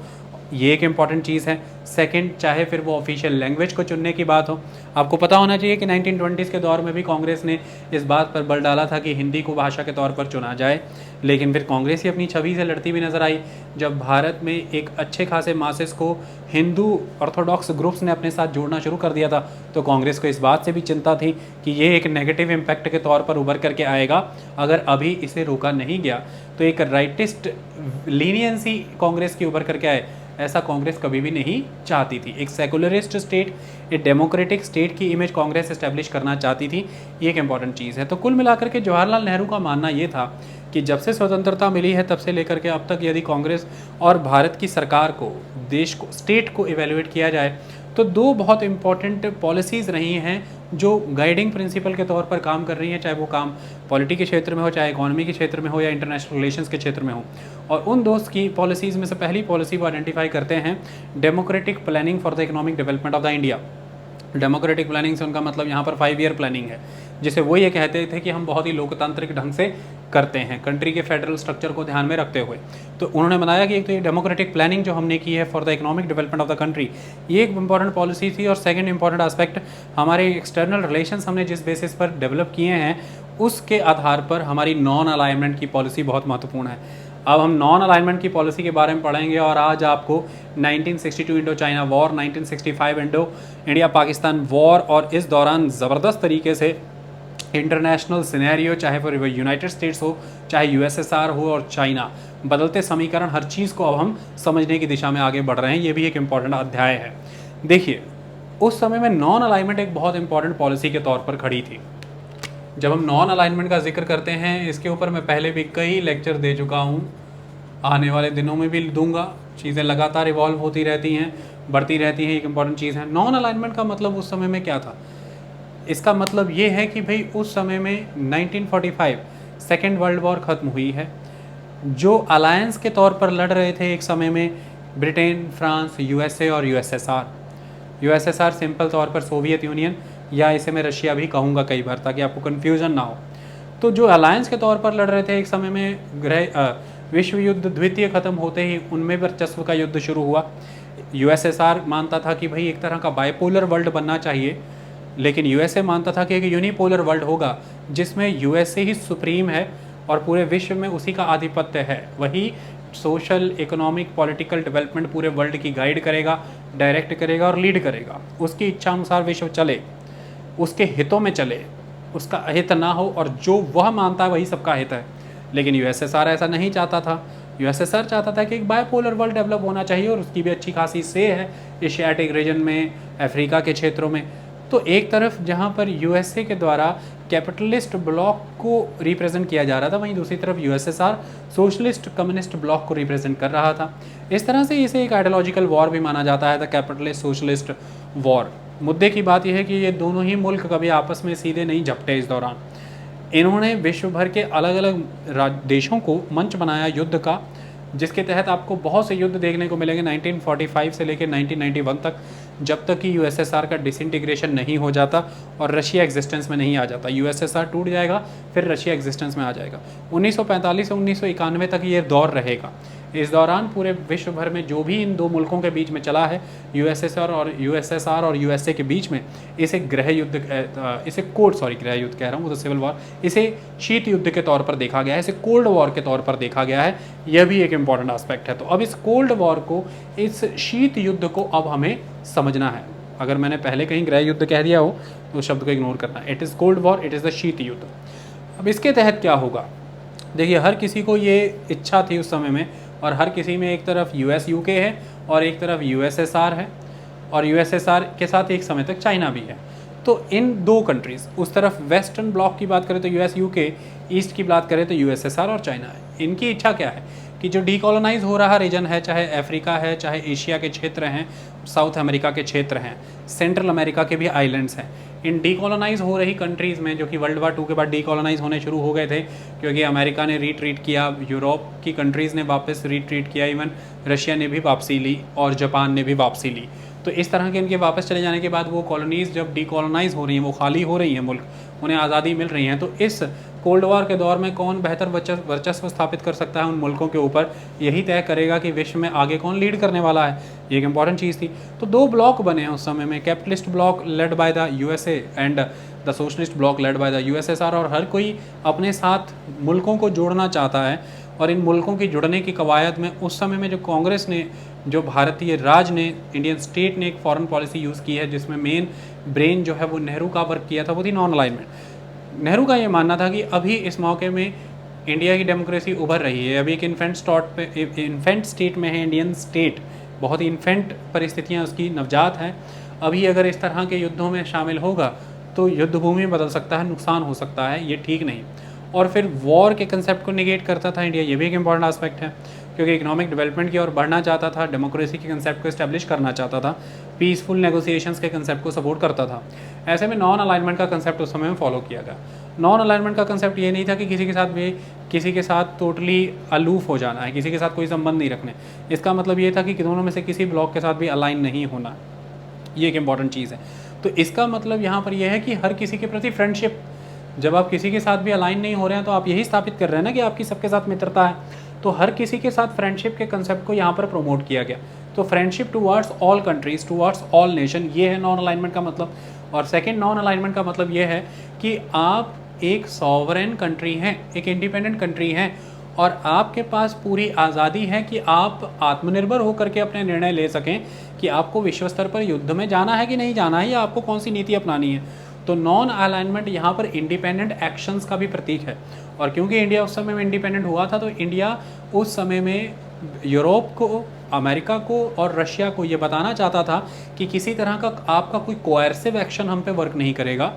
Speaker 1: ये एक इम्पॉर्टेंट चीज़ है। सेकंड, चाहे फिर वो ऑफिशियल लैंग्वेज को चुनने की बात हो। आपको पता होना चाहिए कि 1920s के दौर में भी कांग्रेस ने इस बात पर बल डाला था कि हिंदी को भाषा के तौर पर चुना जाए, लेकिन फिर कांग्रेस ही अपनी छवि से लड़ती हुई नजर आई। जब भारत में एक अच्छे खासे मासेस को हिंदू ऑर्थोडॉक्स ग्रुप्स ने अपने साथ जोड़ना शुरू कर दिया था, तो कांग्रेस को इस बात से भी चिंता थी कि ये एक नेगेटिव इम्पैक्ट के तौर पर उभर करके आएगा अगर अभी इसे रोका नहीं गया। तो एक राइटिस्ट लीनियंसी कांग्रेस की उभर करके आए, ऐसा कांग्रेस कभी भी नहीं चाहती थी। एक सेकुलरिस्ट स्टेट, एक डेमोक्रेटिक स्टेट की इमेज कांग्रेस एस्टेब्लिश करना चाहती थी, ये एक इंपॉर्टेंट चीज़ है। तो कुल मिलाकर के जवाहरलाल नेहरू का मानना ये था कि जब से स्वतंत्रता मिली है तब से लेकर के अब तक यदि कांग्रेस और भारत की सरकार को, देश को, स्टेट को इवेल्युएट किया जाए तो दो बहुत इंपॉर्टेंट पॉलिसीज़ रही हैं जो गाइडिंग प्रिंसिपल के तौर पर काम कर रही हैं, चाहे वो काम पॉलिटी के क्षेत्र में हो, चाहे इकोनॉमी के क्षेत्र में हो, या इंटरनेशनल रिलेशंस के क्षेत्र में हो। और उन दोस्त की पॉलिसीज़ में से पहली पॉलिसी वो आइडेंटिफाई करते हैं democratic planning for the economic development of the India. Democratic planning से उनका मतलब यहाँ पर 5 ईयर प्लानिंग है, जिसे वो ये कहते थे कि हम बहुत ही लोकतांत्रिक ढंग से करते हैं, कंट्री के फेडरल स्ट्रक्चर को ध्यान में रखते हुए। तो उन्होंने बनाया कि एक तो ये डेमोक्रेटिक प्लानिंग जो हमने की है for the economic development of the country, ये एक इंपॉर्टेंट पॉलिसी थी। और सेकंड इंपॉर्टेंट एस्पेक्ट, हमारे एक्सटर्नल रिलेशंस हमने जिस बेसिस पर डेवलप किए हैं उसके आधार पर हमारी नॉन अलाइनमेंट की पॉलिसी बहुत महत्वपूर्ण है। अब हम नॉन अलाइनमेंट की पॉलिसी के बारे में पढ़ेंगे और आज आपको 1962 Indo China war, 1965 India Pakistan war, और इस दौरान ज़बरदस्त तरीके से इंटरनेशनल सिनेरियो, चाहे वो यूनाइटेड स्टेट्स हो, चाहे यूएसएसआर हो और चाइना, बदलते समीकरण, हर चीज़ को अब हम समझने की दिशा में आगे बढ़ रहे हैं। ये भी एक इम्पॉर्टेंट अध्याय है। देखिए, उस समय में नॉन अलाइनमेंट एक बहुत इंपॉर्टेंट पॉलिसी के तौर पर खड़ी थी। जब हम नॉन अलाइनमेंट का जिक्र करते हैं, इसके ऊपर मैं पहले भी कई लेक्चर दे चुका हूँ, आने वाले दिनों में भी दूंगा। चीज़ें लगातार इवॉल्व होती रहती हैं, बढ़ती रहती हैं, एक इंपॉर्टेंट चीज़ है। नॉन अलाइनमेंट का मतलब उस समय में क्या था? इसका मतलब ये है कि भाई उस समय में 1945 सेकेंड वर्ल्ड वॉर ख़त्म हुई है। जो अलायंस के तौर पर लड़ रहे थे एक समय में ब्रिटेन, फ्रांस, यूएसए और यूएसएसआर। यूएसएसआर सिंपल तौर पर सोवियत यूनियन, या इसे मैं रशिया भी कहूँगा कई बार ताकि आपको कन्फ्यूज़न ना हो। तो जो अलायंस के तौर पर लड़ रहे थे एक समय में, विश्व युद्ध द्वितीय ख़त्म होते ही उनमें वर्चस्व का युद्ध शुरू हुआ। यूएसएसआर मानता था कि भाई एक तरह का बाइपोलर वर्ल्ड बनना चाहिए, लेकिन यूएसए मानता था कि एक यूनिपोलर वर्ल्ड होगा जिसमें यूएसए ही सुप्रीम है और पूरे विश्व में उसी का आधिपत्य है। वही सोशल, इकोनॉमिक, पॉलिटिकल डेवलपमेंट पूरे वर्ल्ड की गाइड करेगा, डायरेक्ट करेगा और लीड करेगा। उसकी इच्छा अनुसार विश्व चले, उसके हितों में चले, उसका अहित ना हो, और जो वह मानता है वही सबका हित है। लेकिन यूएसएसआर ऐसा नहीं चाहता था। यूएसएसआर चाहता था कि एक बायपोलर वर्ल्ड डेवलप होना चाहिए, और उसकी भी अच्छी खासी से है एशियाटिक रीजन में, अफ्रीका के क्षेत्रों में। तो एक तरफ जहाँ पर यूएसए के द्वारा कैपिटलिस्ट ब्लॉक को रिप्रेजेंट किया जा रहा था, वहीं दूसरी तरफ यूएसएसआर सोशलिस्ट कम्युनिस्ट ब्लॉक को रिप्रेजेंट कर रहा था। इस तरह से इसे एक आइडियोलॉजिकल वॉर भी माना जाता है, द कैपिटलिस्ट सोशलिस्ट वॉर। मुद्दे की बात यह है कि ये दोनों ही मुल्क कभी आपस में सीधे नहीं झपटे। इस दौरान इन्होंने विश्व भर के अलग अलग देशों को मंच बनाया युद्ध का, जिसके तहत आपको बहुत से युद्ध देखने को मिलेंगे 1945 से लेकर 1991 तक, जब तक कि यूएसएसआर का डिसइंटीग्रेशन नहीं हो जाता और रशिया एग्जिस्टेंस में नहीं आ जाता। यूएसएसआर टूट जाएगा, फिर रशिया एग्जिस्टेंस में आ जाएगा। 1945 से 1991 तक ये दौर रहेगा। इस दौरान पूरे विश्व भर में जो भी इन दो मुल्कों के बीच में चला है, यूएसएसआर और यूएसए के बीच में, इसे गृह युद्ध, इसे गृह युद्ध कह रहा हूँ, वो तो सिविल वॉर, इसे शीत युद्ध के तौर पर देखा गया है, इसे कोल्ड वॉर के तौर पर देखा गया है। यह भी एक इंपॉर्टेंट एस्पेक्ट है। तो अब इस कोल्ड वॉर को, इस शीत युद्ध को अब हमें समझना है। अगर मैंने पहले कहीं गृह युद्ध कह दिया हो तो शब्द को इग्नोर करना। It is cold war, it is the शीत युद्ध। अब इसके तहत क्या होगा? देखिए, हर किसी को ये इच्छा थी उस समय में, और हर किसी में एक तरफ यूएस यूके है और एक तरफ यूएसएसआर है, और यूएसएसआर के साथ एक समय तक चाइना भी है। तो इन दो कंट्रीज़, उस तरफ वेस्टर्न ब्लॉक की बात करें तो यूएस यूके, ईस्ट की बात करें तो यूएसएसआर और चाइना है। इनकी इच्छा क्या है कि जो डीकोलोनाइज हो रहा रीजन है, चाहे अफ्रीका है, चाहे एशिया के क्षेत्र हैं, साउथ अमेरिका के क्षेत्र हैं, सेंट्रल अमेरिका के भी आइलैंड्स हैं, इन डीकोलोनाइज हो रही कंट्रीज़ में, जो कि वर्ल्ड वार 2 के बाद डीकोलोनाइज होने शुरू हो गए थे, क्योंकि अमेरिका ने रिट्रीट किया, यूरोप की कंट्रीज़ ने वापस रिट्रीट किया, इवन रशिया ने भी वापसी ली और जापान ने भी वापसी ली। तो इस तरह के इनके वापस चले जाने के बाद वो कॉलोनीज़ जब डीकोलोनाइज हो रही हैं, वो खाली हो रही हैं मुल्क, उन्हें आज़ादी मिल रही है, तो इस कोल्ड वॉर के दौर में कौन बेहतर वर्चस्व स्थापित कर सकता है उन मुल्कों के ऊपर, यही तय करेगा कि विश्व में आगे कौन लीड करने वाला है। ये एक इंपॉर्टेंट चीज़ थी। तो 2 ब्लॉक बने हैं उस समय में, capitalist block led by the USA and the socialist block led by the USSR, और हर कोई अपने साथ मुल्कों को जोड़ना चाहता है। और इन मुल्कों की जुड़ने की कवायद में उस समय में जो कांग्रेस ने, जो भारतीय राज ने, इंडियन स्टेट ने एक फॉरेन पॉलिसी यूज़ की है, जिसमें मेन ब्रेन जो है वो नेहरू का वर्क किया था, वो थी नॉन अलाइनमेंट। नेहरू का ये मानना था कि अभी इस मौके में इंडिया की डेमोक्रेसी उभर रही है, अभी एक इन्फेंट स्टेट में है इंडियन स्टेट, बहुत ही इन्फेंट परिस्थितियाँ उसकी नवजात हैं। अभी अगर इस तरह के युद्धों में शामिल होगा तो युद्ध भूमि बदल सकता है, नुकसान हो सकता है, ये ठीक नहीं। और फिर वॉर के कंसेप्ट को निगेट करता था इंडिया, ये भी एक इंपॉर्टेंट एस्पेक्ट है, क्योंकि इकोनॉमिक डेवलपमेंट की ओर बढ़ना चाहता था, डेमोक्रेसी के कंसेप्ट को इस्टेब्लिश करना चाहता था, पीसफुल नेगोशिएशंस के कंसेप्ट को सपोर्ट करता था। ऐसे में नॉन अलाइनमेंट का कंसेप्ट उस समय में फॉलो किया गया। नॉन अलाइनमेंट का कंसेप्ट ये नहीं था कि किसी के साथ टोटली अलूफ हो जाना है, किसी के साथ कोई संबंध नहीं रखने। इसका मतलब ये था कि दोनों में से किसी ब्लॉक के साथ भी अलाइन नहीं होना, ये एक इंपॉर्टेंट चीज़ है। तो इसका मतलब यहाँ पर यह है कि हर किसी के प्रति फ्रेंडशिप, जब आप किसी के साथ भी अलाइन नहीं हो रहे हैं तो आप यही स्थापित कर रहे हैं ना कि आपकी सबके साथ मित्रता है। तो हर किसी के साथ फ्रेंडशिप के कंसेप्ट को यहाँ पर प्रमोट किया गया। तो friendship towards all countries, towards all nation, ये है नॉन अलाइनमेंट का मतलब। और सेकंड नॉन अलाइनमेंट का मतलब ये है कि आप एक सॉवरेन कंट्री हैं, एक इंडिपेंडेंट कंट्री हैं, और आपके पास पूरी आज़ादी है कि आप आत्मनिर्भर होकर के अपने निर्णय ले सकें कि आपको विश्व स्तर पर युद्ध में जाना है कि नहीं जाना है, या आपको कौन सी नीति अपनानी है। तो नॉन अलाइनमेंट यहाँ पर इंडिपेंडेंट एक्शंस का भी प्रतीक है। और क्योंकि इंडिया उस समय में इंडिपेंडेंट हुआ था, तो इंडिया उस समय में यूरोप को, अमेरिका को और रशिया को ये बताना चाहता था कि किसी तरह का आपका कोई कोएर्सिव एक्शन हम पे वर्क नहीं करेगा,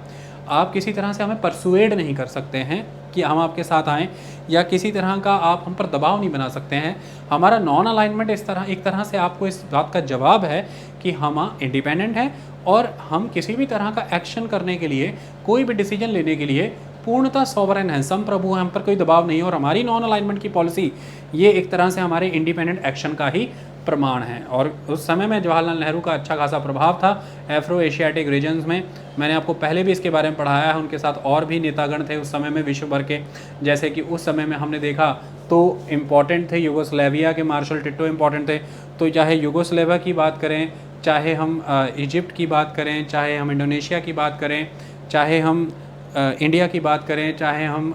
Speaker 1: आप किसी तरह से हमें परसुएड नहीं कर सकते हैं कि हम आपके साथ आएँ, या किसी तरह का आप हम पर दबाव नहीं बना सकते हैं। हमारा नॉन अलाइनमेंट एक तरह से आपको इस बात का जवाब है कि हम इंडिपेंडेंट हैं और हम किसी भी तरह का एक्शन करने के लिए, कोई भी डिसीजन लेने के लिए पूर्णतः सॉवरेन हैं, संप्रभु हैं, हम पर कोई दबाव नहीं है। और हमारी नॉन अलाइनमेंट की पॉलिसी ये एक तरह से हमारे इंडिपेंडेंट एक्शन का ही प्रमाण है। और उस समय में जवाहरलाल नेहरू का अच्छा खासा प्रभाव था एफ्रो एशियाटिक रीजन्स में। मैंने आपको पहले भी इसके बारे में पढ़ाया है। उनके साथ और भी नेतागण थे उस समय में विश्व भर के, जैसे कि उस समय में हमने देखा तो इम्पॉर्टेंट थे यूगोस्लाविया के मार्शल टिट्टो इम्पॉर्टेंट थे। तो चाहे यूगोस्लाविया की बात करें, चाहे हम इजिप्ट की बात करें, चाहे हम इंडोनेशिया की बात करें, चाहे हम इंडिया की बात करें, चाहे हम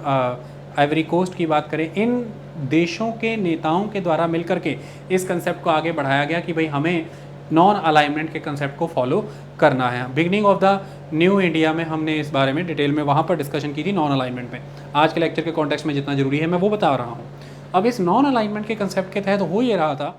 Speaker 1: आइवरी कोस्ट की बात करें, इन देशों के नेताओं के द्वारा मिलकर के इस कंसेप्ट को आगे बढ़ाया गया कि भाई हमें नॉन अलाइनमेंट के कंसेप्ट को फॉलो करना है। Beginning of the new India में हमने इस बारे में डिटेल में वहाँ पर डिस्कशन की थी नॉन अलाइनमेंट में। आज के लेक्चर के कॉन्टेक्स्ट में जितना जरूरी है मैं वो बता रहा हूँ। अब इस नॉन अलाइनमेंट के कंसेप्ट के तहत हो ये रहा था